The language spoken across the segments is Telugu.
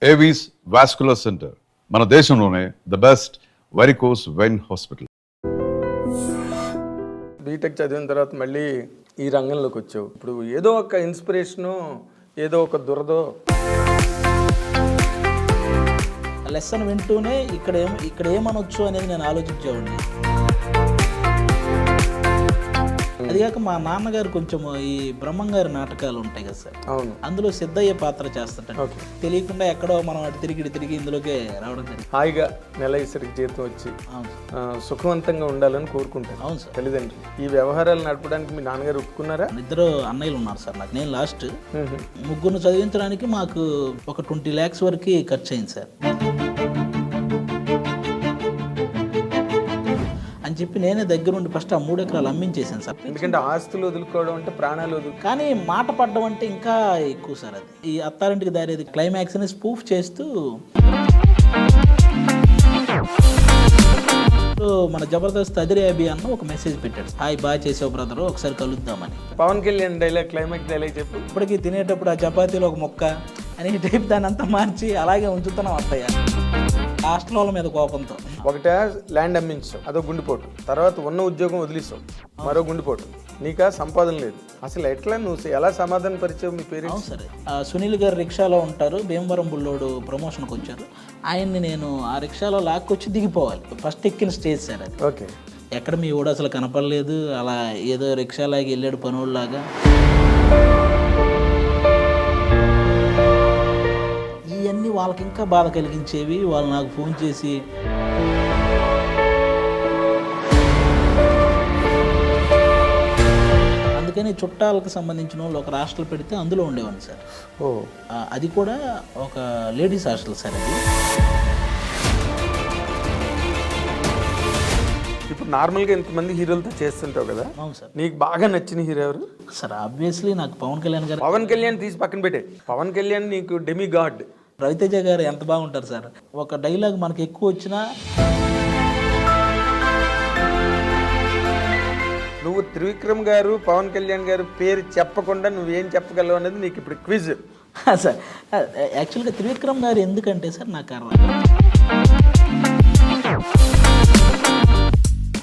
ఏవీస్ వాస్కులర్ సెంటర్ మన దేశంలోనే the best varicose vein hospital. BTech చదివిన తర్వాత మళ్ళీ ఈ రంగంలోకి వచ్చావు. ఇప్పుడు ఏదో ఒక ఇన్స్పిరేషను, ఏదో ఒక దురదో లెసన్ వింటూనే ఇక్కడ ఏమనొచ్చు అనేది నేను ఆలోచించేవాడిని. అదిగాక మా నాన్నగారు కొంచెం ఈ బ్రహ్మంగారి నాటకాలు ఉంటాయి కదా సార్, అవును, అందులో సిద్ధయ్య పాత్ర చేస్తుంటాడు. తెలియకుండా ఎక్కడో మనం అటు తిరిగి ఇందులోకే రావడం జరిగింది. హాయిగా నెల ఇసరికి జీతం వచ్చి సుఖవంతంగా ఉండాలని కోరుకుంటాను. అవును సార్. తల్లిదండ్రులు ఈ వ్యవహారాలు నడపడానికి మీ నాన్నగారు ఒప్పుకున్నారా? ఇద్దరు అన్నయ్యలు ఉన్నారు సార్ నాకు. నేను లాస్ట్. ముగ్గురు చదివించడానికి మాకు ఒక 20 lakhs వరకు ఖర్చు అయింది సార్ అని చెప్పి నేనే దగ్గరుండి ఫస్ట్ ఆ 3 ఎకరాలు అమ్మించేసాను సార్. ఎందుకంటే ఆస్తులు వదులుకోవడం అంటే ప్రాణాలు కానీ మాట పడ్డం అంటే ఇంకా ఎక్కువ సార్. అది ఈ అత్తారింటికి దారేది క్లైమాక్స్ ని స్పూఫ్ చేస్తూ మన జబర్దస్త్ అదిరే అభి అన్న ఒక మెసేజ్ పెట్టాడు, హాయ్ బాగా చేసావు బ్రదరు, ఒకసారి కలుద్దామని. Pawan Kalyan dialogue, climax dialogue చెప్పు. ఇప్పటికీ తినేటప్పుడు ఆ చపాతీలో ఒక మొక్క అని టైప్ దాన్ని అంతా మార్చి అలాగే ఉంచుతున్నాం అత్తయ్య హాస్టల్ వాళ్ళ మీద కోపంతో. ఒకటే ల్యాండ్ అమ్మించావు, అదో గుండిపోటు. తర్వాత ఉన్న ఉద్యోగం వదిలేసావు, మరో గుండిపోటు. నీకా సంపాదన లేదు. అసలు ఎట్లా నువ్వు ఎలా సమాధాన పరిచావు మీ పేరెంట్స్? సరే, సునీల్ గారు రిక్షాలో ఉంటారు, భీమవరం బుల్లోడు ప్రమోషన్కి వచ్చారు. ఆయన్ని నేను ఆ రిక్షాలో లాక్కొచ్చి దిగిపోవాలి. ఫస్ట్ ఎక్కిన స్టేజ్ సార్ అది. ఓకే. ఎక్కడ మీ ఊడు అసలు కనపడలేదు, అలా ఏదో రిక్షాలాగా వెళ్ళాడు పనుల్లాగా. ఇవన్నీ వాళ్ళకి ఇంకా బాధ కలిగించేవి. వాళ్ళు నాకు ఫోన్ చేసి అందుకని చుట్టాలకు సంబంధించిన వాళ్ళు ఒక హాస్టల్ పెడితే అందులో ఉండేవాడిని సార్. అది కూడా ఒక లేడీస్ హాస్టల్ సార్ అది. ఇప్పుడు నార్మల్గా ఎంతమంది హీరోలతో చేస్తుంటావు కదా. అవును సార్. నీకు బాగా నచ్చిన హీరో ఎవరు? సార్ ఆబ్వియస్లీ నాకు పవన్ కళ్యాణ్ గారు. పవన్ కళ్యాణ్ తీసి పక్కన పెట్టే. పవన్ కళ్యాణ్ నీకు డెమి గాడ్. రవితేజ గారు ఎంత బాగుంటారు సార్. ఒక డైలాగ్ మనకి ఎక్కువ వచ్చినా నువ్వు త్రివిక్రమ్ గారు, పవన్ కళ్యాణ్ గారు పేరు చెప్పకుండా నువ్వేం చెప్పగలవు అనేది నీకు ఇప్పుడు క్విజ్ సార్. యాక్చువల్గా త్రివిక్రమ్ గారు ఎందుకంటే సార్ నాకు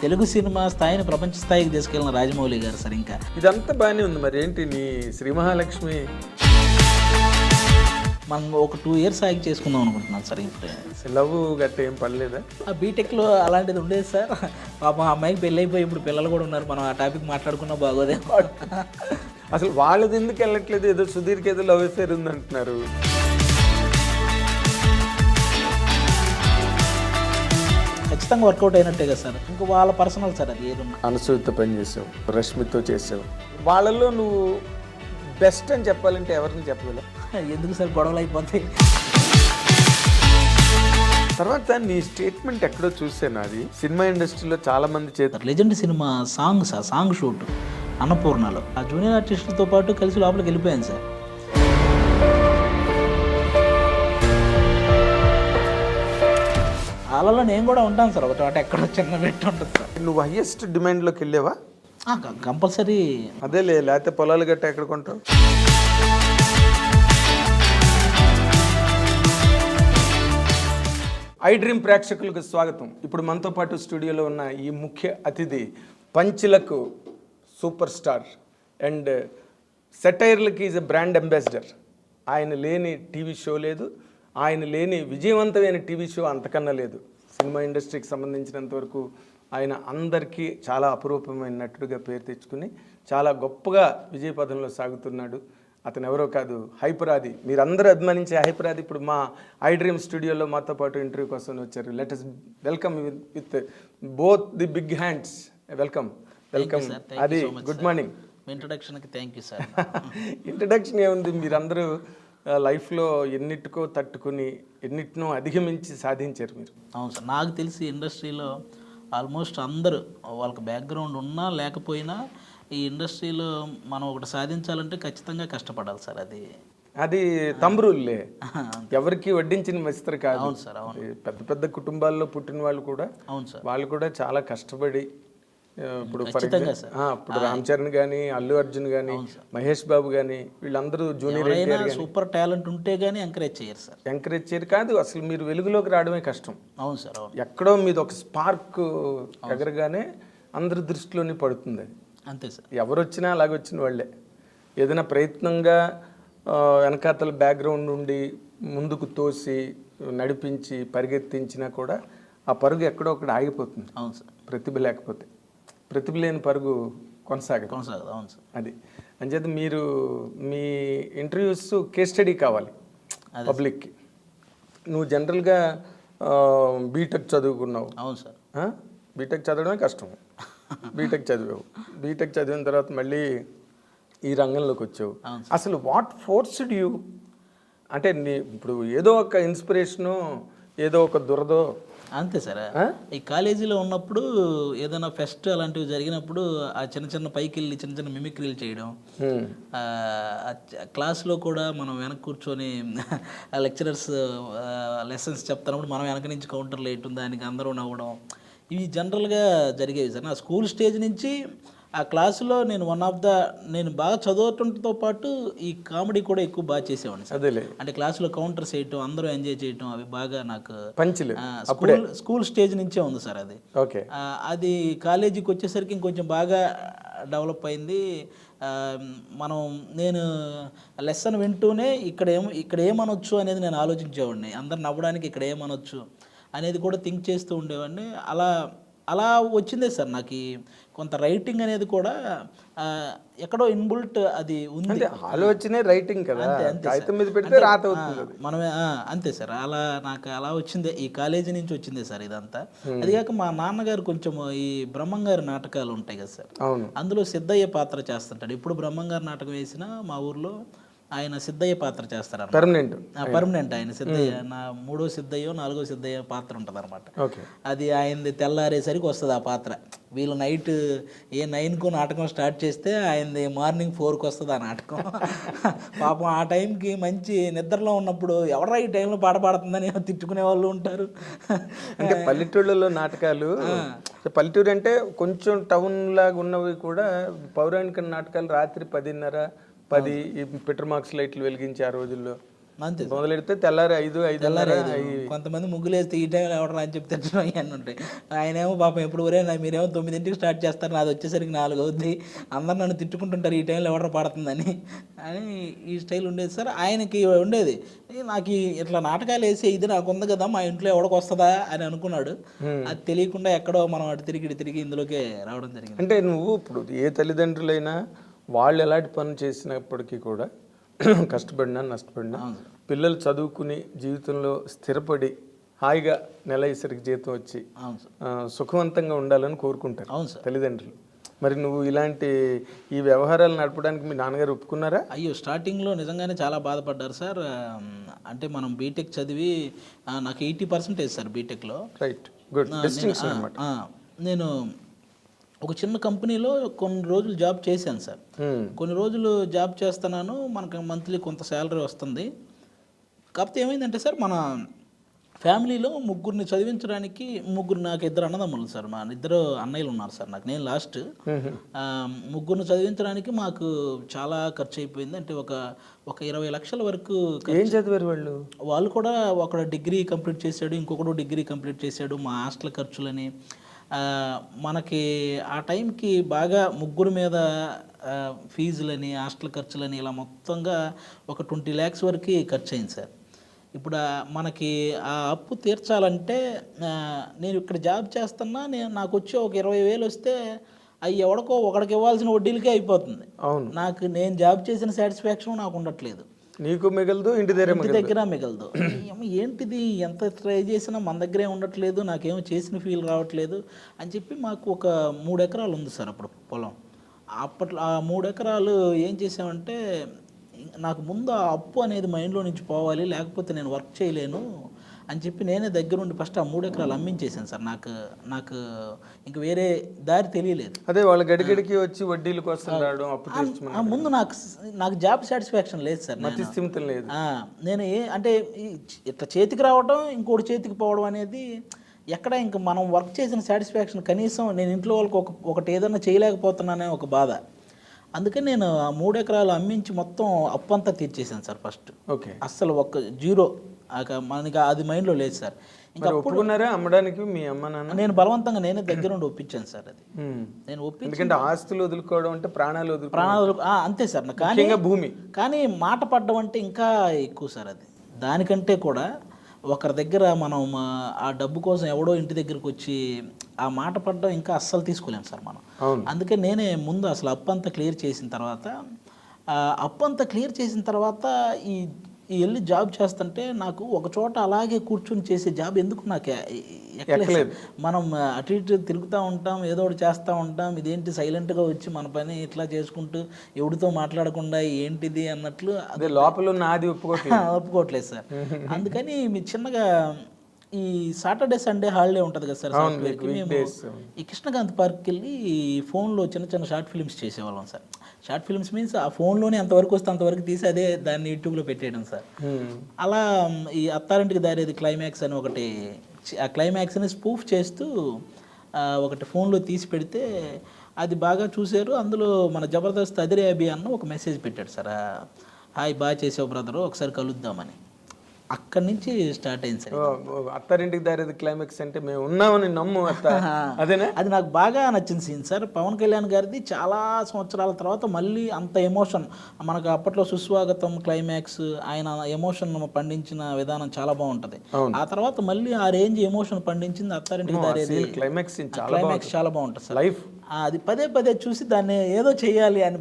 తెలుగు సినిమా స్థాయిని ప్రపంచ స్థాయికి తీసుకెళ్ళిన రాజమౌళి గారు సార్. ఇంకా ఇదంతా బాగానే ఉంది. మరి ఏంటి నీ శ్రీ మహాలక్ష్మి? మనం ఒక 2 years ఆగి చేసుకుందాం అనుకుంటున్నాను సార్. ఇప్పుడు లవ్ గట్ట ఏం పడలేదా? ఆ బీటెక్లో అలాంటిది ఉండేది సార్. పాప అమ్మాయికి పెళ్ళి అయిపోయి ఇప్పుడు పిల్లలు కూడా ఉన్నారు. మనం ఆ టాపిక్ మాట్లాడుకున్నా బాగోదే. అసలు వాళ్ళది ఎందుకు వెళ్ళట్లేదు? ఏదో సుధీర్కి ఏదో లవ్ అఫేర్ ఉంది అంటున్నారు. ఖచ్చితంగా వర్కౌట్ అయినట్టే కదా సార్. ఇంకా వాళ్ళ పర్సనల్ సార్ అది. ఏదన్నా అనసూయతో పని చేసావు, రష్మితో చేసావు. వాళ్ళల్లో నువ్వు బెస్ట్ అని చెప్పాలంటే ఎవరిని చెప్పగలవు? ఎందుకు సార్ గొడవలు అయిపోతాయి. తర్వాత నీ స్టేట్మెంట్ ఎక్కడో చూసాను. అది సినిమా ఇండస్ట్రీలో చాలా మంది చేస్తారు. లెజెండ్ సినిమా సాంగ్ షూట్ అన్నపూర్ణలో ఆ జూనియర్ ఆర్టిస్టులతో పాటు కలిసి లోపలికి వెళ్ళిపోయాను సార్. వాళ్ళలో నేను కూడా ఉంటాను సార్. ఒక చోట ఎక్కడో చిన్న పెట్టి ఉంటుంది సార్. నువ్వు హైయెస్ట్ డిమాండ్లోకి వెళ్ళావా? కంపల్సరీ. అదేలే, లేకపోతే పొలాలు గట్ట ఎక్కడ కొంటావు? ఐ డ్రీమ్ ప్రేక్షకులకు స్వాగతం. ఇప్పుడు మనతో పాటు స్టూడియోలో ఉన్న ఈ ముఖ్య అతిథి పంచ్లకు సూపర్ స్టార్ అండ్ సెటైర్లకి ఈజ్ ఎ బ్రాండ్ అంబాసిడర్. ఆయన లేని టీవీ షో లేదు, ఆయన లేని విజయవంతమైన టీవీ షో అంతకన్నా లేదు. సినిమా ఇండస్ట్రీకి సంబంధించినంత వరకు ఆయన అందరికీ చాలా అపురూపమైన నటుడుగా పేరు తెచ్చుకుని చాలా గొప్పగా విజయపథంలో సాగుతున్నాడు. అతను ఎవరో కాదు, హైపరాది. మీరందరూ అభిమానించే హైపరాది ఇప్పుడు మా ఐ డ్రీమ్ స్టూడియోలో మాతో పాటు ఇంటర్వ్యూ కోసం వచ్చారు. Let us welcome with both the big hands. Welcome. అది గుడ్ మార్నింగ్. ఇంట్రొడక్షన్కి థ్యాంక్ యూ సార్. ఇంట్రొడక్షన్ ఏముంది, మీరందరూ లైఫ్లో ఎన్నిటికో తట్టుకుని ఎన్నిటినో అధిగమించి సాధించారు మీరు. అవును సార్. నాకు తెలిసి ఇండస్ట్రీలో ఆల్మోస్ట్ అందరూ వాళ్ళకి బ్యాక్గ్రౌండ్ ఉన్నా లేకపోయినా ఈ ఇండస్ట్రీలో మనం ఒకటి సాధించాలంటే ఖచ్చితంగా కష్టపడాలి సార్. అది తమ్ముళ్ళే, ఎవరికి వడ్డించిన మెస్తరు కాదు. అవును సార్. అవును. పెద్ద పెద్ద కుటుంబాల్లో పుట్టిన వాళ్ళు కూడా, అవును సార్, వాళ్ళు కూడా చాలా కష్టపడి ఇప్పుడు ఖచ్చితంగా సార్. ఇప్పుడు రామ్ చరణ్ కానీ, అల్లు అర్జున్ కానీ, మహేష్ బాబు కానీ, వీళ్ళందరూ జూనియర్ ఎవరైనా సూపర్ టాలెంట్ ఉంటే గానీ ఎంకరేజ్ చేయరు సార్. ఎంకరేజ్ చేయరు. కాదు, అసలు మీరు వెలుగులోకి రావడమే కష్టం. అవును సార్, అవును. ఎక్కడో మీద ఒక స్పార్క్ ఎగరగానే అందరి దృష్టిలోని పడుతుంది అది. అంతే సార్. ఎవరు వచ్చినా అలాగొచ్చిన వాళ్ళే. ఏదైనా ప్రయత్నంగా వెనకాతల బ్యాక్గ్రౌండ్ నుండి ముందుకు తోసి నడిపించి పరిగెత్తించినా కూడా ఆ పరుగు ఎక్కడో ఒకటి ఆగిపోతుంది. అవును సార్. ప్రతిభ లేకపోతే, ప్రతిభ లేని పరుగు కొనసాగదు. అవును సార్. అది అంచేత మీరు మీ ఇంటర్వ్యూస్ కేస్ స్టడీ కావాలి పబ్లిక్కి. నువ్వు జనరల్గా బీటెక్ చదువుకున్నావు. అవును సార్. బీటెక్ చదవడమే కష్టం. బీటెక్ చదివావు. బీటెక్ చదివిన తర్వాత మళ్ళీ ఈ రంగంలోకి వచ్చావు. అసలు వాట్ ఫోర్స్డ్ యూ? అంటే ఇప్పుడు ఏదో ఒక ఇన్స్పిరేషను, ఏదో ఒక దురదో. అంతే సార్. ఈ కాలేజీలో ఉన్నప్పుడు ఏదైనా ఫెస్ట్ అలాంటివి జరిగినప్పుడు ఆ చిన్న చిన్న పైకి వెళ్ళి చిన్న చిన్న మిమిక్రీలు చేయడం, క్లాస్లో కూడా మనం వెనక కూర్చొని లెక్చరర్స్ లెసన్స్ చెప్తున్నప్పుడు మనం వెనక నుంచి కౌంటర్లు వేయటం, దానికి అందరూ నవ్వడం, ఇవి జనరల్గా జరిగేవి సార్. నా స్కూల్ స్టేజ్ నుంచి ఆ క్లాసులో నేను బాగా చదవటంతో పాటు ఈ కామెడీ కూడా ఎక్కువ బాగా చేసేవాడిని సార్. అదేలే, అంటే క్లాసులో కౌంటర్స్ వేయటం, అందరూ ఎంజాయ్ చేయటం, అవి బాగా నాకు పంచులు స్కూల్ స్టేజ్ నుంచే ఉంది సార్ అది. ఓకే. అది కాలేజీకి వచ్చేసరికి ఇంకొంచెం బాగా డెవలప్ అయింది. నేను లెసన్ వింటూనే ఇక్కడ ఏమనొచ్చు అనేది నేను ఆలోచించేవాడిని. అందరు నవ్వడానికి ఇక్కడ ఏమనొచ్చు అనేది కూడా థింక్ చేస్తూ ఉండేవాడిని. అలా వచ్చిందే సార్ నాకు కొంత రైటింగ్ అనేది కూడా ఎక్కడో ఇన్బుల్ట్ అది ఉంది. ఆలోచనే రైటింగ్ కదా, కాగితం మీద పెడితే రాత అవుతుంది. మనమే అంతే సార్. నాకు అలా వచ్చిందే, ఈ కాలేజీ నుంచి వచ్చిందే సార్ ఇదంతా. అది కాక మా నాన్నగారు కొంచెం ఈ బ్రహ్మంగారి నాటకాలు ఉంటాయి కదా సార్, అవును, అందులో సిద్ధయ్య పాత్ర చేస్తుంటాడు. ఇప్పుడు బ్రహ్మంగారి నాటకం వేసినా మా ఊర్లో ఆయన సిద్ధయ్య పాత్ర చేస్తారు. పర్మనెంట్ ఆయన సిద్ధయ్య. నా 3వ సిద్ధయ్యో 4వ సిద్ధయ్య పాత్ర ఉంటుంది అనమాట. అది ఆయనది తెల్లారేసరికి వస్తుంది ఆ పాత్ర. వీళ్ళు నైట్ 9కు నాటకం స్టార్ట్ చేస్తే ఆయనది మార్నింగ్ 4కు వస్తుంది ఆ నాటకం. పాపం ఆ టైంకి మంచి నిద్రలో ఉన్నప్పుడు ఎవరా ఈ టైంలో పాట పాడుతుందని తిట్టుకునే వాళ్ళు ఉంటారు. అంటే పల్లెటూళ్ళలో నాటకాలు, పల్లెటూరు అంటే కొంచెం టౌన్ లాగా ఉన్నవి కూడా పౌరాణిక నాటకాలు రాత్రి 10:30, 10 ఈ పెట్రోల్ మార్క్స్ లైట్లు వెలిగించి ఆ రోజుల్లో అంతే మొదలెడితే తెల్లారి 5:30. కొంతమంది ముగ్గులు వేస్తే ఈ టైంలో ఎవడరా అని చెప్తే ఇవన్నీ ఉంటాయి. ఆయనేమో పాపం ఎప్పుడు మీరేమో 9ంటికి స్టార్ట్ చేస్తారు, నాది వచ్చేసరికి 4 అవుద్ది, అందరు నన్ను తిట్టుకుంటుంటారు ఈ టైంలో ఎవడరా పాడుతుందని అని ఈ స్టైల్ ఉండేది సార్. ఆయనకి ఉండేది, నాకు ఇట్లా నాటకాలు వేసి ఇది నాకు ఉంది కదా, మా ఇంట్లో ఎవడికి వస్తుందా అని అనుకున్నాడు. అది తెలియకుండా ఎక్కడో మనం అటు తిరిగి ఇందులోకే రావడం జరిగింది. అంటే నువ్వు ఇప్పుడు ఏ తల్లిదండ్రులైనా వాళ్ళు ఎలాంటి పనులు చేసినప్పటికీ కూడా కష్టపడినా నష్టపడినా పిల్లలు చదువుకుని జీవితంలో స్థిరపడి హాయిగా నెలసరికి జీతం వచ్చి సుఖవంతంగా ఉండాలని కోరుకుంటారు తల్లిదండ్రులు. మరి నువ్వు ఇలాంటి ఈ వ్యవహారాలు నడపడానికి మీ నాన్నగారు ఒప్పుకున్నారా? అయ్యో, స్టార్టింగ్లో నిజంగానే చాలా బాధపడ్డారు సార్. అంటే మనం బీటెక్ చదివి నాకు 80% సార్ బీటెక్లో. రైట్, గుడ్, డిస్టింక్షన్ అన్నమాట. నేను ఒక చిన్న కంపెనీలో కొన్ని రోజులు జాబ్ చేశాను సార్. కొన్ని రోజులు జాబ్ చేస్తున్నాను, మనకు మంత్లీ కొంత శాలరీ వస్తుంది. కాకపోతే ఏమైందంటే సార్, మన ఫ్యామిలీలో ముగ్గురిని చదివించడానికి నాకు 2 అన్నదమ్ములు సార్. మా 2 అన్నయ్యలు ఉన్నారు సార్ నాకు, నేను లాస్ట్. ముగ్గురిని చదివించడానికి మాకు చాలా ఖర్చు అయిపోయింది. అంటే ఒక 20 లక్షల వరకు. ఏం చదివారు వాళ్ళు? వాళ్ళు కూడా ఒకడు డిగ్రీ కంప్లీట్ చేశాడు, ఇంకొకడు డిగ్రీ కంప్లీట్ చేశాడు. మా హాస్టల్ ఖర్చులని మనకి ఆ టైంకి బాగా ముగ్గురు మీద ఫీజులని, హాస్టల్ ఖర్చులని ఇలా మొత్తంగా ఒక 20 lakhs వరకు ఖర్చు అయింది సార్. ఇప్పుడు మనకి ఆ అప్పు తీర్చాలంటే నేను ఇక్కడ జాబ్ చేస్తున్నా, నాకు వచ్చి ఒక 20,000 వస్తే అవి ఎవడికో ఒకడికి ఇవ్వాల్సిన వడ్డీలకే అయిపోతుంది. అవును, నేను జాబ్ చేసిన సాటిస్ఫాక్షన్ నాకు ఉండట్లేదు. నీకు మిగలదు, ఇంటి దగ్గర మిగలదు. ఏంటిది, ఎంత ట్రై చేసినా మన దగ్గరే ఉండట్లేదు, నాకేమో చేసిన ఫీల్ రావట్లేదు అని చెప్పి మాకు ఒక 3 ఎకరాలు ఉంది సార్ అప్పుడు పొలం. అప్పట్లో ఆ 3 ఎకరాలు ఏం చేసామంటే, నాకు ముందు ఆ అప్పు అనేది మైండ్లో నుంచి పోవాలి, లేకపోతే నేను వర్క్ చేయలేను అని చెప్పి నేనే దగ్గరుండి ఫస్ట్ ఆ 3 ఎకరాలు అమ్మించేసాను సార్. నాకు ఇంక వేరే దారి తెలియలేదు. అదే వాళ్ళ గడిగడికి వచ్చి వడ్డీల కోసం రావడం, అప్పు ముందు నాకు జాబ్ సాటిస్ఫాక్షన్ లేదు సార్, లేదు. నేను అంటే ఇట్లా చేతికి రావడం ఇంకోటి చేతికి పోవడం అనేది ఎక్కడ ఇంక మనం వర్క్ చేసిన సాటిస్ఫాక్షన్ కనీసం నేను ఇంట్లో వాళ్ళకి ఒకటి ఏదైనా చేయలేకపోతున్నానే ఒక బాధ. అందుకని నేను ఆ 3 ఎకరాలు అమ్మించి మొత్తం అప్పంతా తీర్చేసాను సార్ ఫస్ట్. ఓకే. అస్సలు జీరో మనకి అది మైండ్లో లేదు సార్. ఇంకా ఒప్పుకున్నారా అమ్మడానికి మీ అమ్మ నాన్న? నేను బలవంతంగా నేనే దగ్గరుండి ఒప్పించాను సార్. అది నేను ఎందుకంటే ఆస్తులు వదులుకోవడం అంటే ప్రాణాలు అంతే సార్. కానీ భూమి కానీ మాట పడ్డం అంటే ఇంకా ఎక్కువ సార్. అది దానికంటే కూడా ఒకరి దగ్గర మనం ఆ డబ్బు కోసం ఎవడో ఇంటి దగ్గరికి వచ్చి ఆ మాట పడ్డం ఇంకా అస్సలు తీసుకోలేము సార్ మనం. అందుకే నేనే ముందు అసలు అప్పంతా క్లియర్ చేసిన తర్వాత ఈ వెళ్ళి జాబ్ చేస్తుంటే నాకు ఒక చోట అలాగే కూర్చొని చేసే జాబ్ ఎందుకు నాకు ఎక్కలేదు. మనం అటు ఇటు తిరుగుతూ ఉంటాం, ఏదో ఒకటి చేస్తూ ఉంటాం. ఇదేంటి సైలెంట్గా వచ్చి మన పని ఇట్లా చేసుకుంటూ ఎవరితో మాట్లాడకుండా ఏంటిది అన్నట్లు అదే లోపల నాది ఒప్పుకోవట్లేదు సార్. అందుకని మీ చిన్నగా ఈ సాటర్డే సండే హాలిడే ఉంటుంది కదా సార్ సాఫ్ట్వేర్కి, మేము ఈ కృష్ణకాంత్ పార్క్కి వెళ్ళి ఫోన్లో చిన్న చిన్న షార్ట్ ఫిల్మ్స్ చేసేవాళ్ళం సార్. షార్ట్ ఫిల్మ్స్ మీన్స్ ఆ ఫోన్లోనే ఎంతవరకు వస్తే అంతవరకు తీసి అదే దాన్ని యూట్యూబ్లో పెట్టేయడం సార్. అలా ఈ అత్తారింటికి దారేది క్లైమాక్స్ అని ఒకటి, ఆ క్లైమాక్స్ని స్పూఫ్ చేస్తూ ఒకటి ఫోన్లో తీసి పెడితే అది బాగా చూశారు. అందులో మన జబర్దస్త్ అదిరే అభి అన్న ఒక మెసేజ్ పెట్టాడు సార్, హాయ్ బాగా చేసావు బ్రదరు, ఒకసారి కలుద్దామని. అక్కడి నుంచి స్టార్ట్ అయింది సార్. అత్తారింటికి దారేది క్లైమాక్స్ అంటే మేము ఉన్నామని నమ్ము అదేనా? అది నాకు బాగా నచ్చిన సీన్ సార్. పవన్ కళ్యాణ్ గారిది చాలా సంవత్సరాల తర్వాత మళ్ళీ అంత ఎమోషన్ మనకు అప్పట్లో సుస్వాగతం క్లైమాక్స్ ఆయన ఎమోషన్ పండించిన విధానం చాలా బాగుంటది. ఆ తర్వాత మళ్ళీ ఆ range emotion పండించింది Attarintiki Daredi climax చాలా బాగుంటుంది సార్. లైఫ్ అది పదే చూసి దాన్ని ఏదో చెయ్యాలి అని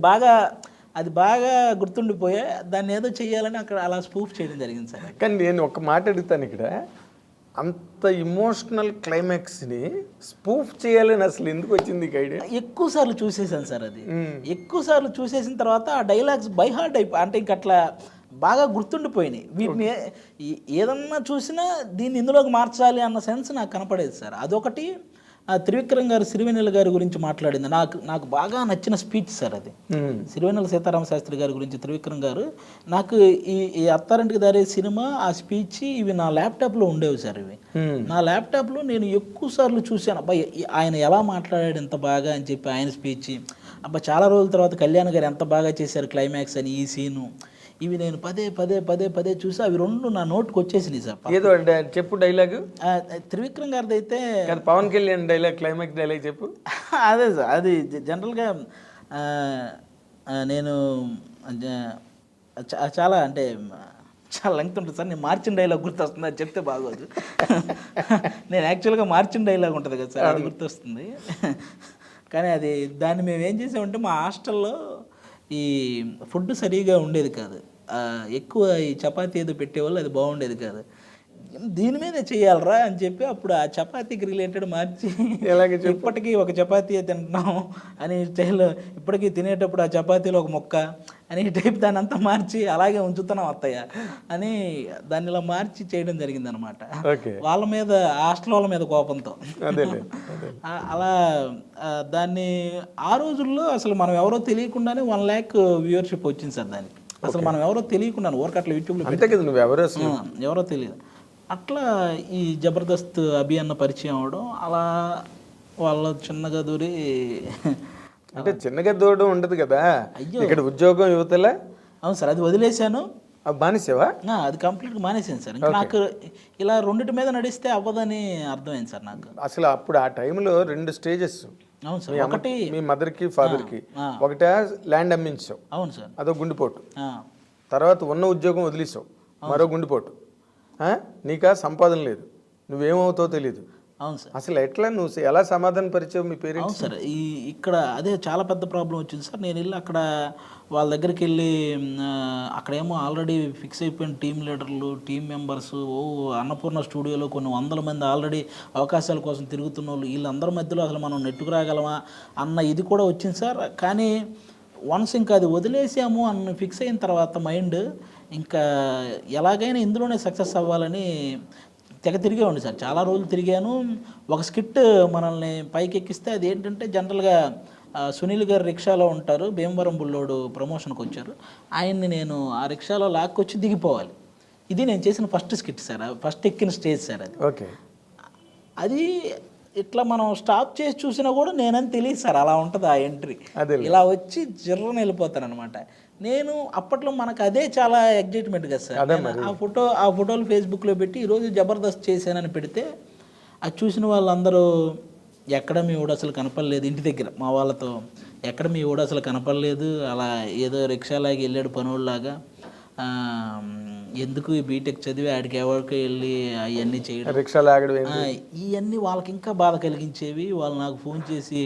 అది బాగా గుర్తుండిపోయే దాన్ని ఏదో చెయ్యాలని అక్కడ అలా స్పూఫ్ చేయడం జరిగింది సార్. కానీ నేను ఒక మాట అడుగుతాను ఇక్కడ, అంత ఇమోషనల్ క్లైమాక్స్ని స్పూఫ్ చేయాలని అసలు ఎందుకు వచ్చింది ఐడియా? ఎక్కువ సార్లు చూసేసాను సార్. అది ఎక్కువ సార్లు చూసేసిన తర్వాత ఆ డైలాగ్స్ బై హార్ట్ అంటే ఇంక అట్లా బాగా గుర్తుండిపోయినాయి. వీటిని ఏదన్నా చూసినా దీన్ని ఇందులోకి మార్చాలి అన్న సెన్స్ నాకు కనపడేది సార్. అదొకటి. త్రివిక్రమ్ గారు సిరివెన్నెల గారి గురించి మాట్లాడింది నాకు బాగా నచ్చిన స్పీచ్ సార్. అది సిరివెన్నెల సీతారామ శాస్త్రి గారి గురించి త్రివిక్రమ్ గారు, నాకు ఈ అత్తారింటికి దారే సినిమా ఆ స్పీచ్ ఇవి నా ల్యాప్టాప్లో ఉండేవి సార్. ఇవి నా ల్యాప్టాప్లో నేను ఎక్కువ సార్లు చూశాను. అబ్బాయి ఆయన ఎలా మాట్లాడాడు ఎంత బాగా అని చెప్పి ఆయన స్పీచ్. అబ్బా చాలా రోజుల తర్వాత కళ్యాణ్ గారు ఎంత బాగా చేశారు క్లైమాక్స్ అని ఈ సీను. ఇవి నేను పదే చూసి అవి రెండు నా నోట్కి వచ్చేసినాయి సార్. ఏదో చెప్పు డైలాగ్. త్రివిక్రమ్ గారిది అయితే Pawan Kalyan dialogue, climax dialogue చెప్పు. అదే సార్, అది జనరల్గా నేను చాలా లెంగ్త్ ఉంటుంది సార్. నేను మార్చిన డైలాగ్ గుర్తొస్తుంది, అది చెప్తే బాగోదు. నేను యాక్చువల్గా మార్చిన డైలాగ్ ఉంటుంది కదా సార్, అది గుర్తొస్తుంది. కానీ దాన్ని మేము ఏం చేసామంటే మా హాస్టల్లో ఈ ఫుడ్ సరిగా ఉండేది కాదు. ఎక్కువ ఈ చపాతీ ఏదో పెట్టేవాళ్ళు, అది బాగుండేది కాదు. దీని మీదే చేయాలరా అని చెప్పి అప్పుడు ఆ చపాతీకి రిలేటెడ్ మార్చి ఇప్పటికీ ఒక చపాతీ తింటున్నాం అని స్టైల్లో, ఇప్పటికీ తినేటప్పుడు ఆ చపాతీలో ఒక మొక్క అని టైప్ దాన్ని అంతా మార్చి అలాగే ఉంచుతున్నాం అత్తయ్య అని దాన్ని ఇలా మార్చి చేయడం జరిగింది అనమాట. వాళ్ళ మీద హాస్టల్ వాళ్ళ మీద కోపంతో అలా దాన్ని ఆ రోజుల్లో అసలు మనం ఎవరో తెలియకుండానే 1 lakh వ్యూవర్షిప్ వచ్చింది సార్ దానికి. అసలు మనం ఎవరో తెలియకుండా ఊరికి అట్లా యూట్యూబ్లో ఎవరో తెలియదు. అట్లా ఈ జబర్దస్త్ అభి అన్న పరిచయం అవడం, అలా వాళ్ళ చిన్నగా దూరి అంటే చిన్నగా దూరడం ఉండదు కదా. ఇక్కడ ఉద్యోగం యువతలే. అవును సార్, అది వదిలేశాను. మానేసావా? అది కంప్లీట్గా మానేసాను సార్. నాకు ఇలా రెండిటి మీద నడిస్తే అవ్వదని అర్థమైంది సార్ నాకు. అసలు అప్పుడు ఆ టైంలో 2 స్టేజెస్. అవును సార్. ఒకటి మీ మదర్కి ఫాదర్కి, ఒకటే ల్యాండ్ అమ్మించావు. అవును సార్. అదో గుండెపోటు. తర్వాత ఉన్న ఉద్యోగం వదిలేసావు, మరో గుండెపోటు. నీకా సంపాదన లేదు, నువ్వేమవుతావో తెలీదు. అవును సార్. అసలు ఎట్లా నువ్వు ఎలా సమాధాన పరిచయం మీ పేరెంట్స్? అవును సార్, ఇక్కడ అదే చాలా పెద్ద ప్రాబ్లం వచ్చింది సార్. నేను వెళ్ళి అక్కడ వాళ్ళ దగ్గరికి వెళ్ళి అక్కడేమో ఆల్రెడీ ఫిక్స్ అయిపోయిన టీం లీడర్లు, టీం మెంబర్స్, అన్నపూర్ణ స్టూడియోలో కొన్ని 100 మంది ఆల్రెడీ అవకాశాల కోసం తిరుగుతున్న వాళ్ళు, వీళ్ళందరి మధ్యలో అసలు మనం నెట్టుకు రాగలమా అన్న ఇది కూడా వచ్చింది సార్. కానీ వన్స్ ఇంకా అది వదిలేసాము అన్న ఫిక్స్ అయిన తర్వాత మైండ్ ఇంకా ఎలాగైనా ఇందులోనే సక్సెస్ అవ్వాలని తెగ తిరిగేవాడిని సార్. చాలా రోజులు తిరిగాను. ఒక స్కిట్ మనల్ని పైకి ఎక్కిస్తే అది ఏంటంటే జనరల్గా సునీల్ గారు రిక్షాలో ఉంటారు, భీమవరం బుల్లోడు ప్రమోషన్కి వచ్చారు, ఆయన్ని నేను ఆ రిక్షాలో లాక్కొచ్చి దిగిపోవాలి. ఇది నేను చేసిన ఫస్ట్ స్కిట్ సార్, ఫస్ట్ ఎక్కిన స్టేజ్ సార్ అది. ఓకే. అది ఇట్లా మనం స్టాప్ చేసి చూసినా కూడా నేనని తెలియదు సార్, అలా ఉంటుంది ఆ ఎంట్రీ. అదేలే. ఇలా వచ్చి జిర్రని వెళ్ళిపోతాను అనమాట. నేను అప్పట్లో మనకు అదే చాలా ఎగ్జైట్మెంట్ కదా సార్. నేను ఆ ఫోటోలు ఫేస్బుక్లో పెట్టి ఈరోజు జబర్దస్త్ చేశానని పెడితే అది చూసిన వాళ్ళందరూ ఎక్కడ మీ ఊడు అసలు కనపడలేదు, ఇంటి దగ్గర మా వాళ్ళతో ఎక్కడ మీ ఊడు అసలు కనపడలేదు, అలా ఏదో రిక్షాలాగి వెళ్ళాడు పనుల్లాగా, ఎందుకు ఈ బీటెక్ చదివి ఆడికి ఎవరికి వెళ్ళి అవన్నీ చేయడం, రిక్షాలు ఆగడం, ఇవన్నీ వాళ్ళకి ఇంకా బాధ కలిగించేవి. వాళ్ళు నాకు ఫోన్ చేసి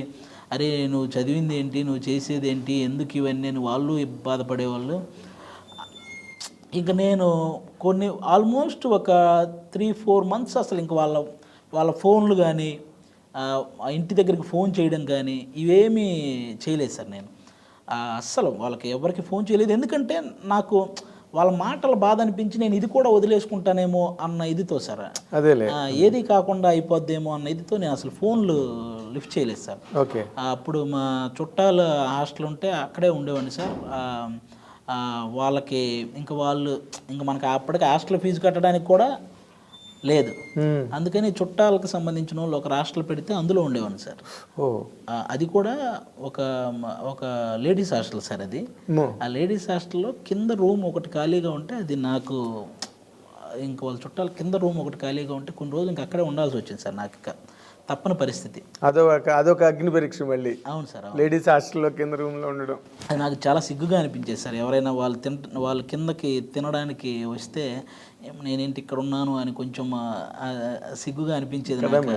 అరే నువ్వు చదివింది ఏంటి, నువ్వు చేసేది ఏంటి, ఎందుకు ఇవన్నీ అని వాళ్ళు బాధపడేవాళ్ళు. ఇంకా నేను కొన్ని ఆల్మోస్ట్ ఒక 3-4 మంత్స్ అసలు ఇంక వాళ్ళ ఫోన్లు కానీ ఇంటి దగ్గరికి ఫోన్ చేయడం కానీ ఇవేమీ చేయలేదు సార్. నేను అస్సలు వాళ్ళకి ఎవరికి ఫోన్ చేయలేదు. ఎందుకంటే నాకు వాళ్ళ మాటల బాధ అనిపించి నేను ఇది కూడా వదిలేసుకుంటానేమో అన్న ఇదితో సార్, అదేలే ఏది కాకుండా అయిపోద్దేమో అన్న ఇదితో నేను అసలు ఫోన్లు లిఫ్ట్ చేయలేదు సార్. ఓకే. అప్పుడు మా చుట్టాలు హాస్టల్ ఉంటే అక్కడే ఉండేవాడిని సార్. వాళ్ళకి ఇంకా మనకి అప్పటికి హాస్టల్ ఫీజు కట్టడానికి కూడా లేదు, అందుకని చుట్టాలకు సంబంధించిన వాళ్ళు ఒక హాస్టల్ పెడితే అందులో ఉండేవాడిని సార్. అది కూడా ఒక లేడీస్ హాస్టల్ సార్. అది ఆ లేడీస్ హాస్టల్లో కింద రూమ్ ఒకటి ఖాళీగా ఉంటే అది నాకు ఇంక వాళ్ళ చుట్టాలు కింద రూమ్ ఒకటి ఖాళీగా ఉంటే కొన్ని రోజులు ఇంక అక్కడే ఉండాల్సి వచ్చింది సార్. నాకు ఇక తప్పని పరిస్థితి. అదొక అగ్ని పరీక్ష మళ్ళీ. అవును సార్. లేడీస్ హాస్టల్లో కింద రూమ్లో ఉండడం అది నాకు చాలా సిగ్గుగా అనిపించేది సార్. ఎవరైనా వాళ్ళు కిందకి తినడానికి వస్తే నేనేంటి ఇక్కడ ఉన్నాను అని కొంచెం సిగ్గుగా అనిపించేది నాకు.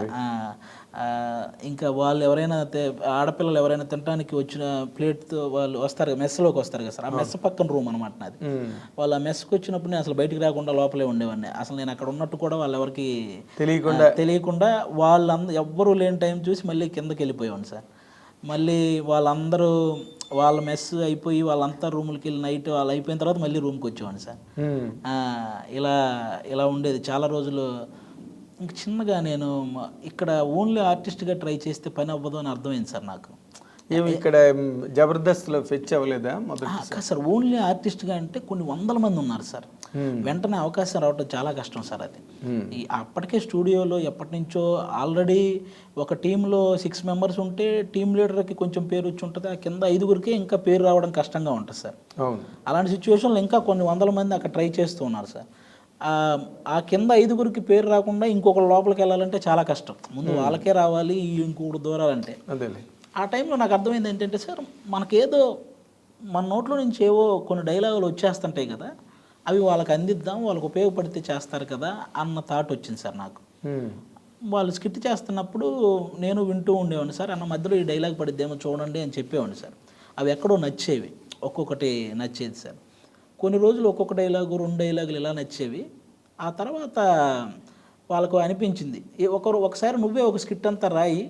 ఇంకా వాళ్ళు ఎవరైనా ఆడపిల్లలు ఎవరైనా తినడానికి వచ్చిన ప్లేట్తో వాళ్ళు వస్తారు, మెస్లోకి వస్తారు కదా సార్. ఆ మెస్ పక్కన రూమ్ అనమాట నాది. వాళ్ళు ఆ మెస్కి వచ్చినప్పుడు నేను అసలు బయటికి రాకుండా లోపలే ఉండేవాడిని. అసలు నేను అక్కడ ఉన్నట్టు కూడా వాళ్ళు ఎవరికి తెలియకుండా ఎవ్వరూ లేని టైం చూసి మళ్ళీ కిందకి వెళ్ళిపోయాను సార్. మళ్ళీ వాళ్ళ మెస్ అయిపోయి వాళ్ళంతా రూములకి వెళ్ళి నైట్ వాళ్ళు అయిపోయిన తర్వాత మళ్ళీ రూమ్కి వచ్చేవాడిని సార్. ఇలా ఉండేది చాలా రోజులు. ఇంక చిన్నగా నేను ఇక్కడ ఓన్లీ ఆర్టిస్ట్గా ట్రై చేస్తే పని అవ్వదు అని అర్థమైంది సార్ నాకు. ఇక్కడ జబర్దస్త్లో ఫెచ్ అవ్వలేదా మొదటి సార్? ఓన్లీ ఆర్టిస్ట్గా అంటే కొన్ని 100 మంది ఉన్నారు సార్. వెంటనే అవకాశం రావటం చాలా కష్టం సార్. అది అప్పటికే స్టూడియోలో ఎప్పటి నుంచో ఆల్రెడీ ఒక టీంలో 6 మెంబర్స్ ఉంటే టీం లీడర్కి కొంచెం పేరు వచ్చి ఉంటుంది, ఆ కింద 5గురికే ఇంకా పేరు రావడం కష్టంగా ఉంటుంది సార్. అలాంటి సిచ్యువేషన్లో ఇంకా కొన్ని 100 మంది అక్కడ ట్రై చేస్తూ ఉన్నారు సార్. ఆ కింద 5గురికి పేరు రాకుండా ఇంకొకరు లోపలికి వెళ్ళాలంటే చాలా కష్టం. ముందు వాళ్ళకే రావాలి, ఇంకొకటి దూరాలంటే. ఆ టైంలో నాకు అర్థమైంది ఏంటంటే సార్, మనకేదో మన నోట్లో నుంచి ఏవో కొన్ని డైలాగులు వచ్చేస్తుంటాయి కదా, అవి వాళ్ళకి అందిద్దాం, వాళ్ళకి ఉపయోగపడితే చేస్తారు కదా అన్న థాట్ వచ్చింది సార్ నాకు. వాళ్ళు స్కిట్ చేస్తున్నప్పుడు నేను వింటూ ఉండేవాడిని సార్. అన్న మధ్యలో ఈ డైలాగ్ పడిద్దేమో చూడండి అని చెప్పేవాడిని సార్. అవి ఎక్కడో నచ్చేవి, ఒక్కొక్కటి నచ్చేది సార్. కొన్ని రోజులు ఒక్కొక్క డైలాగు 2 డైలాగులు ఇలా నచ్చేవి. ఆ తర్వాత వాళ్ళకు అనిపించింది ఒకసారి నువ్వే ఒక స్కిట్ అంతా రాయి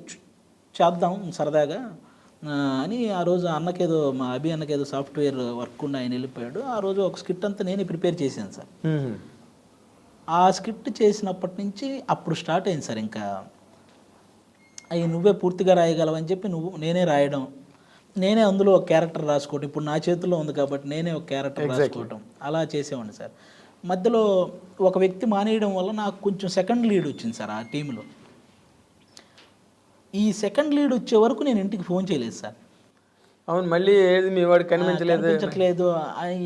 చేద్దాం సరదాగా అని. ఆ రోజు అన్నకేదో మా అన్నకేదో సాఫ్ట్వేర్ వర్క్ ఉండి ఆయన వెళ్ళిపోయాడు. ఆ రోజు ఒక స్కిట్ అంతా నేనే ప్రిపేర్ చేశాను సార్. ఆ స్కిట్ చేసినప్పటి నుంచి అప్పుడు స్టార్ట్ అయింది సార్. ఇంకా అవి నువ్వే పూర్తిగా రాయగలవని చెప్పి నేనే రాయడం, నేనే అందులో ఒక క్యారెక్టర్ రాసుకోవటం. ఇప్పుడు నా చేతిలో ఉంది కాబట్టి నేనే ఒక క్యారెక్టర్ రాసుకోవటం, అలా చేసేవాడిని సార్. మధ్యలో ఒక వ్యక్తి మానేయడం వల్ల నాకు కొంచెం సెకండ్ లీడ్ వచ్చింది సార్ ఆ టీంలో. ఈ సెకండ్ లీడ్ వచ్చే వరకు నేను ఇంటికి ఫోన్ చేయలేదు సార్. అవును, మళ్ళీ ఏది మీ వాడు కనిపించట్లేదు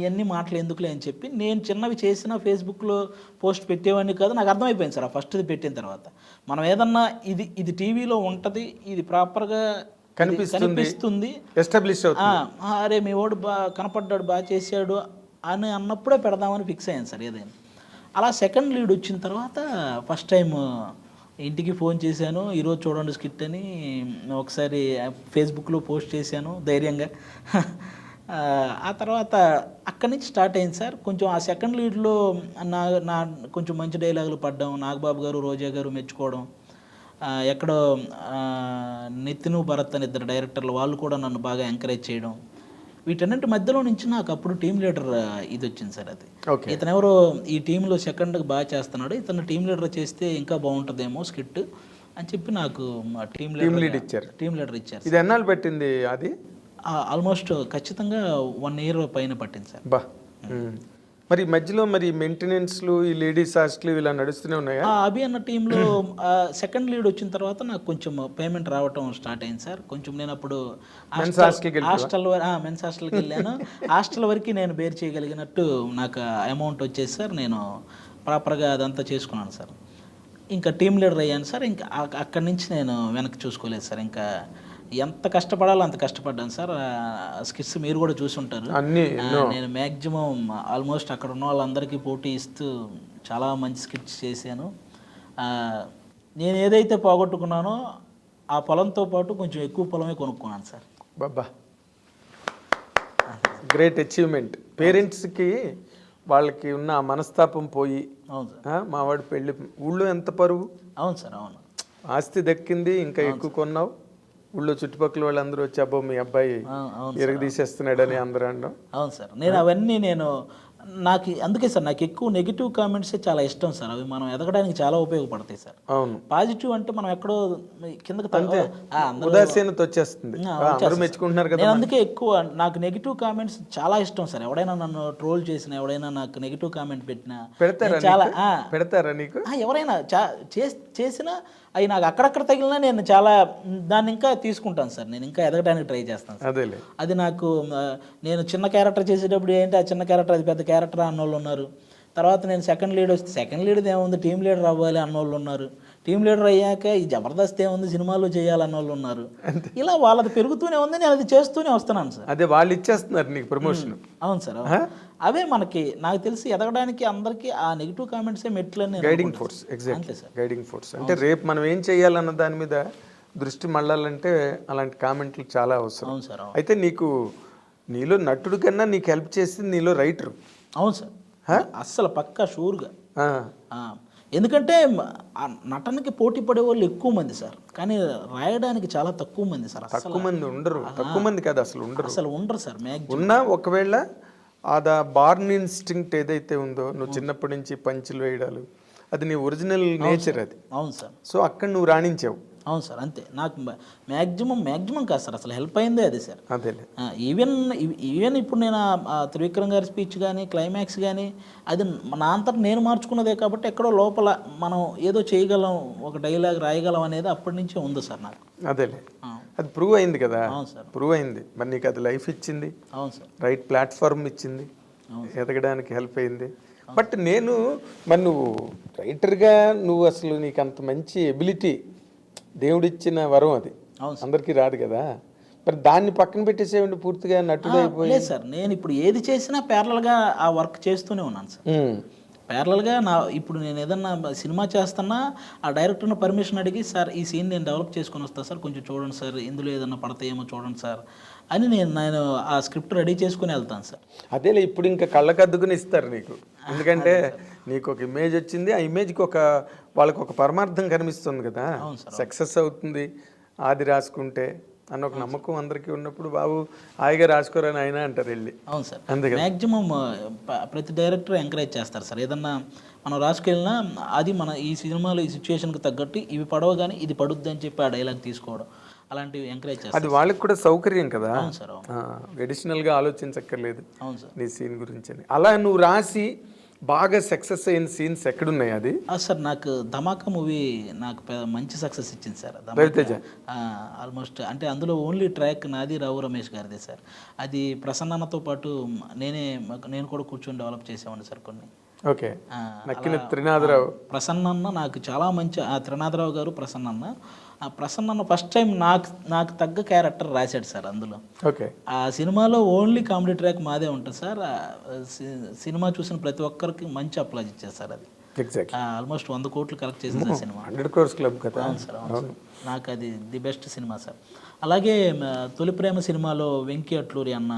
ఇవన్నీ మాటలు ఎందుకులే అని చెప్పి నేను చిన్నవి చేసిన ఫేస్బుక్లో పోస్ట్ పెట్టేవాడిని కాదు. నాకు అర్థమైపోయింది సార్ ఆ ఫస్ట్ది పెట్టిన తర్వాత, మనం ఏదన్నా ఇది టీవీలో ఉంటుంది, ఇది ప్రాపర్గా కనిపిస్తుంది, ఎస్టాబ్లిష్ అవుతుంది, అరే మీ వాడు కనపడ్డాడు, బాగా చేశాడు అని అన్నప్పుడే పెడదామని ఫిక్స్ అయ్యాను సార్ ఏదైనా. అలా సెకండ్ లీడ్ వచ్చిన తర్వాత ఫస్ట్ టైం ఇంటికి ఫోన్ చేశాను, ఈరోజు చూడండి స్కిట్ అని ఒకసారి ఫేస్బుక్లో పోస్ట్ చేశాను ధైర్యంగా. ఆ తర్వాత అక్కడి నుంచి స్టార్ట్ అయింది సార్. కొంచెం ఆ సెకండ్ లీడ్లో నా కొంచెం మంచి డైలాగులు పడ్డం, నాగబాబు గారు, రోజా గారు మెచ్చుకోవడం, ఎక్కడో నితిన్ భరత్ అని 2 డైరెక్టర్లు వాళ్ళు కూడా నన్ను బాగా ఎంకరేజ్ చేయడం, వీటన్నింటి మధ్యలో నుంచి నాకు అప్పుడు టీం లీడర్ ఇది వచ్చింది సార్. అది ఇతను ఎవరో ఈ టీంలో సెకండ్కి బాగా చేస్తున్నాడు, ఇతను టీం లీడర్ చేస్తే ఇంకా బాగుంటుందేమో స్కిట్ అని చెప్పి నాకు టీం లీడర్ ఇచ్చారు. ఇది ఎన్నాళ్ళు పెట్టింది? అది ఆల్మోస్ట్ ఖచ్చితంగా 1 year పైన పట్టింది సార్. మరి ఈ మధ్యలో మరి మెయింటెనెన్స్లు ఈ లేడీస్ హాస్టల్ ఇలా నడుస్తూనే ఉన్నాయా? ఆ అభి అన్న టీంలో సెకండ్ లీడ్ వచ్చిన తర్వాత నాకు కొంచెం పేమెంట్ రావటం స్టార్ట్ అయింది సార్. కొంచెం నేను అప్పుడు మెన్స్ హాస్టల్కి వెళ్ళాను. హాస్టల్ వరకు నేను బేర్ చేయగలిగినట్టు నాకు అమౌంట్ వచ్చేసి సార్, నేను ప్రాపర్గా అదంతా చేసుకున్నాను సార్. ఇంకా టీం లీడర్ అయ్యాను సార్. ఇంకా అక్కడి నుంచి నేను వెనక్కి చూసుకోలేదు సార్. ఇంకా ఎంత కష్టపడాలో అంత కష్టపడ్డాను సార్. స్కిట్స్ మీరు కూడా చూసి ఉంటారు. నేను మ్యాక్సిమం ఆల్మోస్ట్ అక్కడ ఉన్న వాళ్ళందరికీ పోటీ ఇస్తూ చాలా మంచి స్కిట్స్ చేశాను. నేను ఏదైతే పోగొట్టుకున్నానో ఆ పొలంతో పాటు కొంచెం ఎక్కువ పొలమే కొనుక్కున్నాను సార్. బాబా, గ్రేట్ అచీవ్మెంట్. పేరెంట్స్కి వాళ్ళకి ఉన్న ఆ మనస్తాపం పోయి, అవును సార్, మావాడి పెళ్ళి ఊళ్ళో ఎంత పరువు. అవును సార్, అవును. ఆస్తి దక్కింది, ఇంకా ఎక్కువ కొన్నావు. ఊళ్ళో చుట్టుపక్కల వాళ్ళందరూ వచ్చి అబ్బో మీ అబ్బాయి ఎరగదీసేస్తున్నాడని అందరూ అనడం. అవును సార్, నేను అవన్నీ నాకు అందుకే సార్ నాకు ఎక్కువ నెగిటివ్ కామెంట్సే చాలా ఇష్టం సార్. అవి మనం ఎదగడానికి చాలా ఉపయోగపడతాయి సార్. అవును, పాజిటివ్ అంటే మనం ఎక్కడో కిందకి ఉదాసీనత వచ్చేస్తుంది, అందరూ మెచ్చుకుంటున్నారు కదా. నేను అందుకే ఎక్కువ నాకు నెగిటివ్ కామెంట్స్ చాలా ఇష్టం సార్. ఎవడైనా నన్ను ట్రోల్ చేసినా, ఎవడైనా నాకు నెగిటివ్ కామెంట్ పెట్టినా పెడతారా నీకు? ఎవరైనా చేసినా అవి నాకు అక్కడక్కడ తగిలినా నేను చాలా దాన్ని ఇంకా తీసుకుంటాను సార్. నేను ఇంకా ఎదగడానికి ట్రై చేస్తాను సార్. అది నాకు నేను చిన్న క్యారెక్టర్ చేసేటప్పుడు ఏంటి, ఆ చిన్న క్యారెక్టర్ అది పెద్ద క్యారెక్టర్ అన్నోళ్ళు ఉన్నారు. తర్వాత నేను సెకండ్ లీడ్ వస్తే సెకండ్ లీడ్ ఏముంది, టీం లీడర్ అవ్వాలి అన్నోళ్ళు ఉన్నారు. టీం లీడర్ అయ్యాక ఈ జబర్దస్త్ ఏముంది, సినిమాలో చేయాలన్న వాళ్ళు ఉన్నారు. ఇలా వాళ్ళది పెరుగుతూనే ఉంది, నేను అది చేస్తూనే వస్తున్నాను సార్. అదే వాళ్ళు ఇచ్చేస్తున్నారు నీకు ప్రమోషన్. అవును సార్, అవే మనకి నాకు తెలిసి ఎదగడానికి అందరికీ ఆ నెగిటివ్ కామెంట్సే మెట్లని guiding force. Exactly sir, guiding force. అంటే రేపు మనం ఏం చేయాలన్న దాని మీద దృష్టి మళ్ళాలంటే అలాంటి కామెంట్లు చాలా అవసరం. అవును సార్. అయితే నీలో నటుడు కన్నా నీకు హెల్ప్ చేసింది నీలో రైటర్. అవును సార్, అస్సలు పక్కా షూర్గా. ఎందుకంటే నటనకి పోటీ పడే వాళ్ళు ఎక్కువ మంది సార్, కానీ రాయడానికి చాలా తక్కువ మంది సార్. తక్కువ మంది ఉండరు, తక్కువ మంది కాదు అసలు ఉండరు సార్. ఉన్నా ఒకవేళ ఆ బార్న్ ఇన్స్టింక్ట్ ఏదైతే ఉందో, నువ్వు చిన్నప్పటి నుంచి పంచులు వేయడాలు, అది నీ ఒరిజినల్ నేచర్ అది. అవును సార్. సో అక్కడ నువ్వు రాణించావు. అవును సార్, అంతే. నాకు మ్యాక్సిమం కాదు సార్, అసలు హెల్ప్ అయిందే అది సార్. అదే ఈవెన్ ఇప్పుడు నేను త్రివిక్రమ్ గారి స్పీచ్ కానీ క్లైమాక్స్ కానీ అది నా అంతటా నేను మార్చుకున్నదే కాబట్టి ఎక్కడో లోపల మనం ఏదో చేయగలం, ఒక డైలాగ్ రాయగలం అనేది అప్పటి నుంచే ఉంది సార్ నాకు. అదేలే, అది ప్రూవ్ అయింది కదా. అవును సార్, ప్రూవ్ అయింది. మరి నీకు అది లైఫ్ ఇచ్చింది. అవును సార్, రైట్ ప్లాట్ఫామ్ ఇచ్చింది, ఎదగడానికి హెల్ప్ అయింది. బట్ మరి నువ్వు రైటర్గా నువ్వు అసలు నీకు అంత మంచి ఎబిలిటీ దేవుడిచ్చిన వరం అది, అందరికీ రాదు కదా. మరి దాన్ని పక్కన పెట్టేసేయండి, పూర్తిగా నటుడు అయిపోయి. లేదు సార్, నేను ఇప్పుడు ఏది చేసినా ప్యారలల్గా ఆ వర్క్ చేస్తూనే ఉన్నాను సార్. ప్యారలల్గా ఇప్పుడు నేను ఏదన్నా సినిమా చేస్తున్నా ఆ డైరెక్టర్ని పర్మిషన్ అడిగి, సార్ ఈ సీన్ నేను డెవలప్ చేసుకొని వస్తాను సార్, కొంచెం చూడండి సార్, ఇందులో ఏదన్నా పడతాయేమో చూడండి సార్ అని నేను ఆ స్క్రిప్ట్ రెడీ చేసుకుని వెళ్తాను సార్. అదేలే, ఇప్పుడు ఇంకా కళ్ళకద్దుకుని ఇస్తారు నీకు. ఎందుకంటే నీకు ఒక ఇమేజ్ వచ్చింది, ఆ ఇమేజ్కి వాళ్ళకి ఒక పరమార్థం కనిపిస్తుంది కదా, సక్సెస్ అవుతుంది ఆది రాసుకుంటే అన్న ఒక నమ్మకం అందరికీ ఉన్నప్పుడు, బాబు హాయిగా రాసుకోరని ఆయన అంటారు వెళ్ళి. అవును సార్, అందుకే మ్యాక్సిమం ప్రతి డైరెక్టర్ ఎంకరేజ్ చేస్తారు సార్. ఏదన్నా మనం రాసుకెళ్ళినా అది మన ఈ సినిమాలో ఈ సిచ్యువేషన్కి తగ్గట్టు ఇవి పడవ కానీ ఇది పడుద్ది అని చెప్పి ఆ డైలాగ్ తీసుకోవడం, అలాంటివి ఎంకరేజ్ చేస్తారు. అది వాళ్ళకి కూడా సౌకర్యం కదా. అవును సార్, అడిషనల్గా ఆలోచించక్కర్లేదు. అవును సార్, నీ సీన్ గురించి అని. అలా నువ్వు రాసి బాగా సక్సెస్ అయిన సీన్స్ ఎక్కడున్నాయి? అది సార్ నాకు ధమాకా మూవీ నాకు మంచి సక్సెస్ ఇచ్చింది సార్. ఆల్మోస్ట్ అంటే అందులో ఓన్లీ ట్రాక్ నాది, రావు రమేష్ గారిది సార్. అది ప్రసన్నతో పాటు నేను కూడా కూర్చొని డెవలప్ చేసేవాడిని సార్ కొన్ని. ఓకే, నక్కిన త్రినాథరావు ప్రసన్న నాకు చాలా మంచి, త్రినాథరావు గారు ప్రసన్న ఫస్ట్ టైం నాకు తగ్గ క్యారెక్టర్ రాశాడు సార్ అందులో. ఓకే, ఆ సినిమాలో ఓన్లీ కామెడీ ట్రాక్ మాదే ఉంటుంది సార్. సినిమా చూసిన ప్రతి ఒక్కరికి మంచి అప్లాజ్ ఇచ్చారు సార్. అది ఆల్మోస్ట్ 100 కోట్లు కలెక్ట్ చేసింది ఆ సినిమా. 100 crores క్లబ్ కదా. అవును సార్, అవును సార్, నాకు అది ది బెస్ట్ సినిమా సార్. అలాగే తొలి ప్రేమ సినిమాలో వెంకీ అట్లూరి అన్న,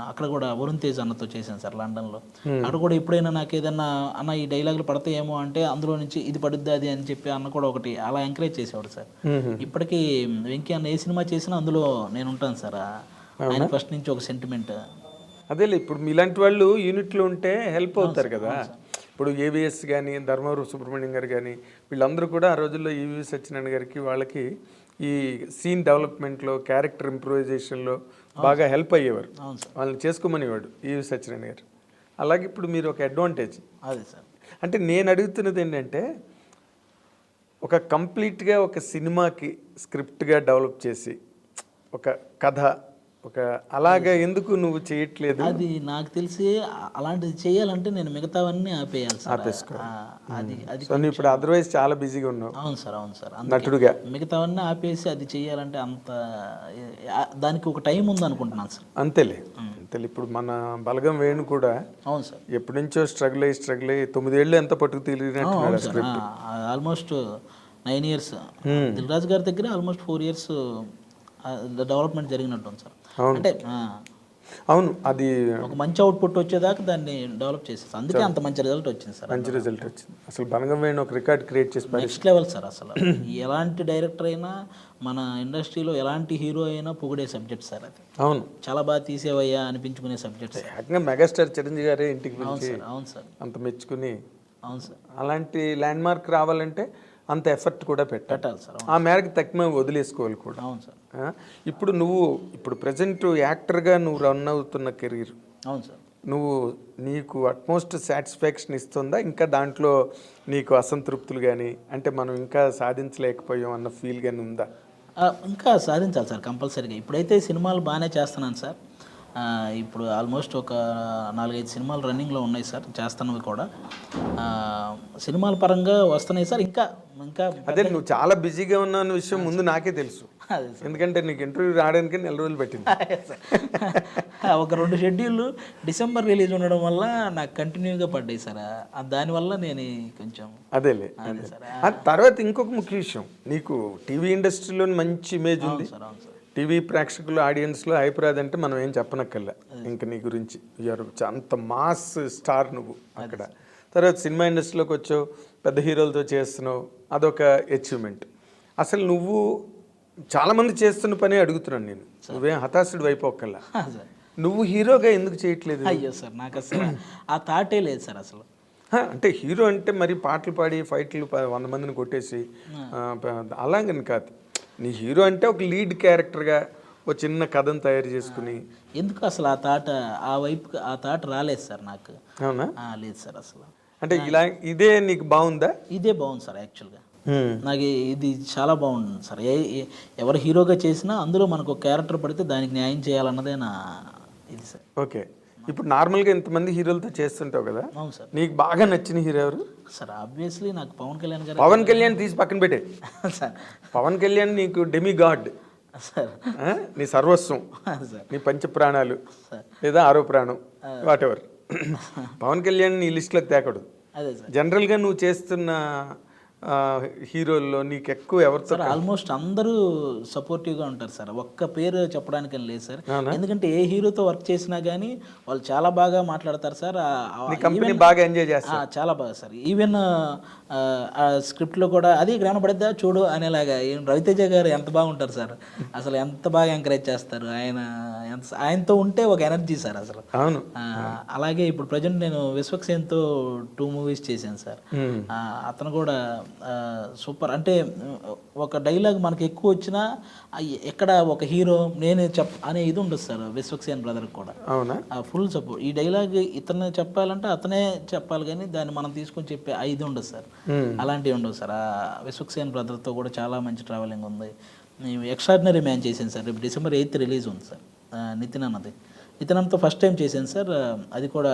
అక్కడ కూడా వరుణ్ తేజ్ అన్నతో చేశాను సార్ లండన్లో. అక్కడ కూడా ఎప్పుడైనా నాకు ఏదన్నా అన్న ఈ డైలాగులు పడతాయేమో అంటే అందులో నుంచి ఇది పడుద్ది అది అని చెప్పి అన్న కూడా ఒకటి అలా ఎంకరేజ్ చేసేవాడు సార్. ఇప్పటికీ వెంకీ అన్న ఏ సినిమా చేసినా అందులో నేను ఉంటాను సార్. ఆయన ఫస్ట్ నుంచి ఒక సెంటిమెంట్. అదేలే, ఇప్పుడు మీలాంటి వాళ్ళు యూనిట్లో ఉంటే హెల్ప్ అవుతారు కదా. ఇప్పుడు ఏవిఎస్ కానీ, ధర్మవరం సుబ్రహ్మణ్యం గారు కానీ, వీళ్ళందరూ కూడా ఆ రోజుల్లో ఈవీఎస్ సత్యనారాయణ గారికి వాళ్ళకి ఈ సీన్ డెవలప్మెంట్లో, క్యారెక్టర్ ఇంప్రూవైజేషన్లో బాగా హెల్ప్ అయ్యేవారు. వాళ్ళని చేసుకోమనేవాడు ఈవీఎస్ సత్యనారాయణ గారు. అలాగే ఇప్పుడు మీరు ఒక అడ్వాంటేజ్. అదే సార్. అంటే నేను అడుగుతున్నది ఏంటంటే ఒక కంప్లీట్గా ఒక సినిమాకి స్క్రిప్ట్గా డెవలప్ చేసి ఒక కథ ఒక అలాగా ఎందుకు నువ్వు చేయట్లేదు? అది నాకు తెలిసి అలాంటిది చేయాలంటే నేను మిగతావన్నీ ఆపేయాలి సార్. అది అది సో నువ్వు ఇప్పుడు అదర్వైజ్ చాలా బిజీగా ఉన్నావు. అవును సార్, అవును సార్. నటుడుగా మిగతావన్నీ ఆపేసి అది చేయాలంటే అంత దానికి ఒక టైం ఉంది అనుకుంటున్నాను సార్. అంతేలే. ఇప్పుడు మన బలగం వేణు కూడా అవును సార్ ఎప్పటి నుంచో స్ట్రగుల్ అయ్యి 9 ఏళ్ళు ఎంత పట్టుకు తెలియనట్టు ఆల్మోస్ట్ 9 years. దిల్ రాజు గారి దగ్గర ఆల్మోస్ట్ 4 years డెవలప్మెంట్ జరిగినట్టు ఉంది సార్. అంటే అవును, అది ఒక మంచి అవుట్పుట్ వచ్చేదాకా దాన్ని డెవలప్ చేసేసి అందుకే అంత మంచి రిజల్ట్ వచ్చింది సార్. మంచి రిజల్ట్ వచ్చింది. అసలు బలగం వేణు ఒక రికార్డ్ క్రియేట్ చేసి నెక్స్ట్ లెవెల్ సార్. అసలు ఎలాంటి డైరెక్టర్ అయినా మన ఇండస్ట్రీలో ఎలాంటి హీరో అయినా పొగిడే సబ్జెక్ట్ సార్ అది. అవును, చాలా బాగా తీసేవయ్యా అనిపించుకునే సబ్జెక్ట్ సార్. ఏకంగా మెగాస్టార్ చిరంజీవి గారే ఇంటికి పిలిచి అవును సార్ అంత మెచ్చుకుని. అవును సార్. అలాంటి ల్యాండ్ మార్క్ రావాలంటే అంత ఎఫర్ట్ కూడా పెట్టాలి సార్. ఆ మేరకు తక్కువ వదిలేసుకోవాలి కూడా. అవును సార్. ఇప్పుడు ఇప్పుడు ప్రజెంట్ యాక్టర్గా నువ్వు రన్ అవుతున్న కెరీర్, అవును సార్, నీకు అట్మోస్ట్ సాటిస్ఫాక్షన్ ఇస్తుందా? ఇంకా దాంట్లో నీకు అసంతృప్తులు కానీ అంటే మనం ఇంకా సాధించలేకపోయాం అన్న ఫీల్ కానీ ఉందా? ఇంకా సాధించాలి సార్ కంపల్సరీగా. ఇప్పుడైతే సినిమాలు బాగానే చేస్తున్నాను సార్. ఇప్పుడు ఆల్మోస్ట్ ఒక 4-5 సినిమాలు రన్నింగ్లో ఉన్నాయి సార్, చేస్తున్నవి కూడా. సినిమాల పరంగా వస్తున్నాయి సార్. ఇంకా ఇంకా అదే నువ్వు చాలా బిజీగా ఉన్నావు అన్న విషయం ముందు నాకే తెలుసు. ఎందుకంటే నీకు ఇంటర్వ్యూ రావడానికి 4 రోజులు పెట్టింది. ఒక 2 షెడ్యూళ్ళు డిసెంబర్ రిలీజ్ ఉండడం వల్ల నాకు కంటిన్యూగా పడ్డాయి సార్. దానివల్ల నేను కొంచెం అదేలే. తర్వాత ఇంకొక ముఖ్య విషయం, నీకు టీవీ ఇండస్ట్రీలో మంచి ఇమేజ్ ఉంది. టీవీ ప్రేక్షకులు ఆడియన్స్లో హైపరాజ్ అంటే మనం ఏం చెప్పనక్కర్లే ఇంకా నీ గురించి. అంత మాస్ స్టార్ నువ్వు అక్కడ. తర్వాత సినిమా ఇండస్ట్రీలోకి వచ్చావు, పెద్ద హీరోలతో చేస్తున్నావు, అదొక అచీవ్మెంట్. అసలు నువ్వు చాలామంది చేస్తున్న పని అడుగుతున్నాను నేను, నువ్వేం హతాశుడు అయిపోకల్లా. నువ్వు హీరోగా ఎందుకు చేయట్లేదు? అయ్యో సార్, నాకు అసలు ఆ థాటే లేదు సార్ అసలు. అంటే హీరో అంటే మరి పాటలు పాడి ఫైట్లు 100 మందిని కొట్టేసి అలాగని కాదు. నీ హీరో అంటే ఒక లీడ్ క్యారెక్టర్గా ఒక చిన్న కథను తయారు చేసుకుని. ఎందుకు అసలు ఆ థాట్ రాలేదు సార్ నాకు. అవునా? లేదు సార్ అసలు. అంటే ఇదే నీకు బాగుందా? ఇదే బాగుంది సార్ యాక్చువల్గా. నాకు ఇది చాలా బాగుంది సార్. ఎవరు హీరోగా చేసినా అందులో మనకు ఒక క్యారెక్టర్ పడితే దానికి న్యాయం చేయాలన్నదే నా ఇది సార్. ఓకే. ఇప్పుడు నార్మల్గా ఇంతమంది హీరోలతో చేస్తుంటావు కదా, అవును సార్. నీకు బాగా నచ్చిన హీరో ఎవరు? సార్ ఆబ్వియస్లీ నాకు పవన్ కళ్యాణ్ గారు. పవన్ కళ్యాణ్ తీసి పక్కన పెట్టే సార్. పవన్ కళ్యాణ్ నీకు డెమి గాడ్ సార్, నీ సర్వస్వం, నీ పంచ ప్రాణాలు లేదా 6వ ప్రాణం, వాట్ ఎవర్. పవన్ కళ్యాణ్ నీ లిస్టులోకి తేకూడదు. అదే సార్. జనరల్గా నువ్వు చేస్తున్న హీరోల్లో నీకు ఎక్కువ ఎవరు సార్? ఆల్మోస్ట్ అందరూ సపోర్టివ్గా ఉంటారు సార్, ఒక్క పేరు చెప్పడానికి లేదు సార్. ఎందుకంటే ఏ హీరోతో వర్క్ చేసినా కానీ వాళ్ళు చాలా బాగా మాట్లాడతారు సార్. కంపెనీ బాగా ఎంజాయ్ చేస్తారు, చాలా బాగా సార్. ఈవెన్ స్క్రిప్ట్లో కూడా అది గ్రహణ పడిద్దా చూడు అనేలాగా రవితేజ గారు ఎంత బాగుంటారు సార్, అసలు ఎంత బాగా ఎంకరేజ్ చేస్తారు. ఆయనతో ఉంటే ఒక ఎనర్జీ సార్ అసలు. అవును. అలాగే ఇప్పుడు ప్రజెంట్ నేను విశ్వక్సేన్తో 2 movies చేశాను సార్. అతను కూడా సూపర్. అంటే ఒక డైలాగ్ మనకి ఎక్కువ వచ్చినా ఎక్కడ ఒక హీరో నేనే అనే ఇది ఉండదు సార్ విశ్వక్సేన్ బ్రదర్కి కూడా. అవునా? Full support. ఈ డైలాగ్ ఇతను చెప్పాలంటే అతనే చెప్పాలి కానీ దాన్ని మనం తీసుకొని చెప్పే ఇది ఉండదు సార్. అలాంటివి ఉండవు సార్. విశ్వక్సేన్ బ్రదర్తో కూడా చాలా మంచి ట్రావెలింగ్ ఉంది. ఎక్స్ట్రాడినరీ మ్యాన్ చేశాను సార్. రేపు December 8th రిలీజ్ ఉంది సార్. నితిన్ అన్నతో ఫస్ట్ టైం చేశాను సార్. అది కూడా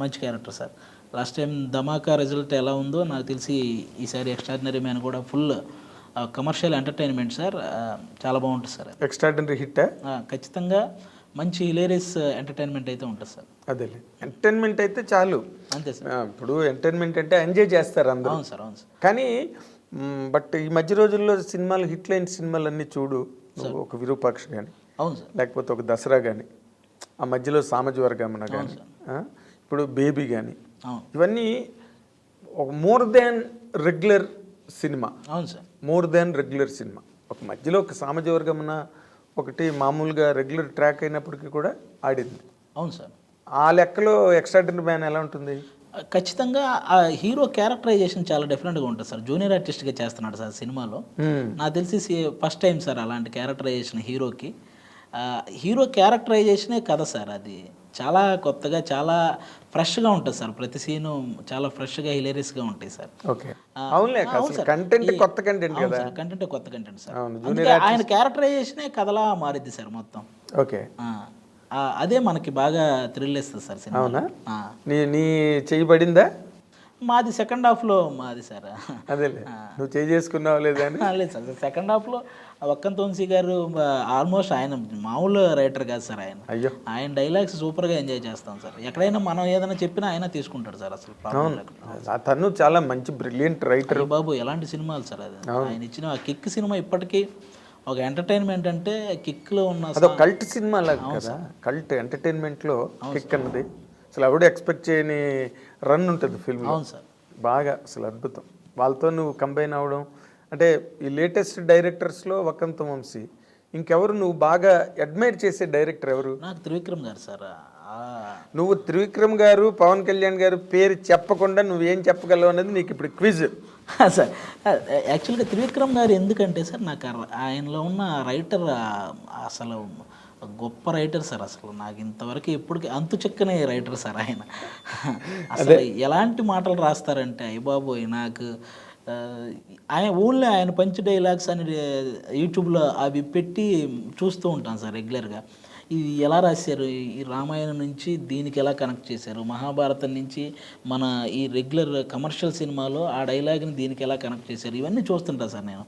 మంచి క్యారెక్టర్ సార్. లాస్ట్ టైం ధమాకా రిజల్ట్ ఎలా ఉందో నాకు తెలిసి ఈసారి ఎక్స్ట్రాడినరీ మ్యాన్ కూడా ఫుల్ కమర్షియల్ ఎంటర్టైన్మెంట్ సార్. చాలా బాగుంటుంది సార్. ఎక్స్ట్రాడినరీ హిట్ ఖచ్చితంగా మంచి హిలేరియస్ ఎంటర్టైన్మెంట్ అయితే ఉంటుంది సార్. అదే ఎంటర్టైన్మెంట్ అయితే చాలు, అంతే సార్. ఇప్పుడు ఎంటర్టైన్మెంట్ అంటే ఎంజాయ్ చేస్తారు అందరూ. అవును సార్, అవును సార్. కానీ బట్ ఈ మధ్య రోజుల్లో సినిమాలు హిట్ లైన్ సినిమాలు అన్నీ చూడు, ఒక విరూపాక్ష కానీ, అవును సార్, లేకపోతే ఒక దసరా కానీ, ఆ మధ్యలో సామజవర్గమన కానీ, ఇప్పుడు బేబీ కానీ, ఇవన్నీ ఒక మోర్ దాన్ రెగ్యులర్ సినిమా. అవును sir, more than regular cinema. ఒక మధ్యలో ఒక సామజవర్గమన ఒకటి మామూలుగా రెగ్యులర్ ట్రాక్ అయినప్పటికీ కూడా ఆడింది. అవును సార్. ఆ లెక్కలో ఎక్స్ట్రాడినరీ మ్యాన్ ఎలా ఉంటుంది? ఖచ్చితంగా ఆ హీరో క్యారెక్టరైజేషన్ చాలా డిఫరెంట్గా ఉంటుంది సార్. జూనియర్ ఆర్టిస్ట్గా చేస్తున్నాడు సార్ సినిమాలో. నాకు తెలిసి ఫస్ట్ టైం సార్ అలాంటి క్యారెక్టరైజేషన్ హీరోకి. హీరో క్యారెక్టరైజేషనే కదా సార్, అది చాలా కొత్తగా చాలా ఫ్రెష్గా ఉంటుంది సార్. ప్రతి సీను చాలా ఫ్రెష్గా హిలేరియస్గా ఉంటాయి సార్. ఓకే, అవునులే, అసలు కంటెంట్ కొత్త కంటెంట్ కదా. కంటెంట్ కొత్త కంటెంట్ సార్. అవును, అందుకే ఆయన క్యారెక్టరైజేషనే కథలా మారిద్ది సార్ మొత్తం. ఓకే, అదే మనకి బాగా థ్రిల్ ఇస్తుంది సార్ సినిమా. అవునా? నీ చేయబడిందా? మాది సెకండ్ హాఫ్లో మాది సార్. అదేలే, నువ్వు చేసుకున్నావు లేదా అని. లేదు సార్, సెకండ్ హాఫ్లో వక్కంత వంశీ గారు ఆల్మోస్ట్ ఆయన మామూలు రైటర్ కాదు సార్. అయ్యో, ఆయన డైలాగ్స్ సూపర్గా ఎంజాయ్ చేస్తాం సార్. ఎక్కడైనా మనం ఏదైనా చెప్పినా ఆయన తీసుకుంటాడు సార్. అసలు తను చాలా మంచి బ్రిలియంట్ రైటర్ బాబు. ఎలాంటి సినిమాలు సార్ అది. ఆయన ఇచ్చిన ఆ కిక్ సినిమా ఇప్పటికీ ఒక ఎంటర్టైన్మెంట్ అంటే కిక్లో ఉన్న అదొక కల్ట్ సినిమా లాగా కదా. కల్ట్ ఎంటర్టైన్మెంట్లో కిక్ అన్నది అసలు ఎవడు ఎక్స్పెక్ట్ చేయని రన్ ఉంటుంది ఫిల్మ్. అవును సార్, బాగా అసలు అద్భుతం. వాళ్ళతో నువ్వు కంబైన్ అవ్వడం అంటే ఈ లేటెస్ట్ డైరెక్టర్స్లో వక్కంత వంశీ. ఇంకెవరు నువ్వు బాగా అడ్మైర్ చేసే డైరెక్టర్ ఎవరు? నాకు త్రివిక్రమ్ గారు సార్. నువ్వు త్రివిక్రమ్ గారు, పవన్ కళ్యాణ్ గారు పేరు చెప్పకుండా నువ్వేం చెప్పగలవు అనేది నీకు ఇప్పుడు క్విజ్ సార్. యాక్చువల్గా త్రివిక్రమ్ గారు ఎందుకంటే సార్ నాకు ఆయనలో ఉన్న రైటర్ అసలు గొప్ప రైటర్ సార్. అసలు నాకు ఇంతవరకు ఎప్పటికీ అంతు చెక్కనే రైటర్ సార్ ఆయన. అసలు ఎలాంటి మాటలు రాస్తారంటే అయ్య బాబోయ్. నాకు ఆయన ఊళ్ళో ఆయన పంచ్ డైలాగ్స్ అని యూట్యూబ్లో అవి పెట్టి చూస్తూ ఉంటాను సార్ రెగ్యులర్గా. ఇది ఎలా రాశారు, ఈ రామాయణం నుంచి దీనికి ఎలా కనెక్ట్ చేశారు, మహాభారతం నుంచి మన ఈ రెగ్యులర్ కమర్షియల్ సినిమాలో ఆ డైలాగ్ని దీనికి ఎలా కనెక్ట్ చేశారు, ఇవన్నీ చూస్తుంటాను సార్ నేను.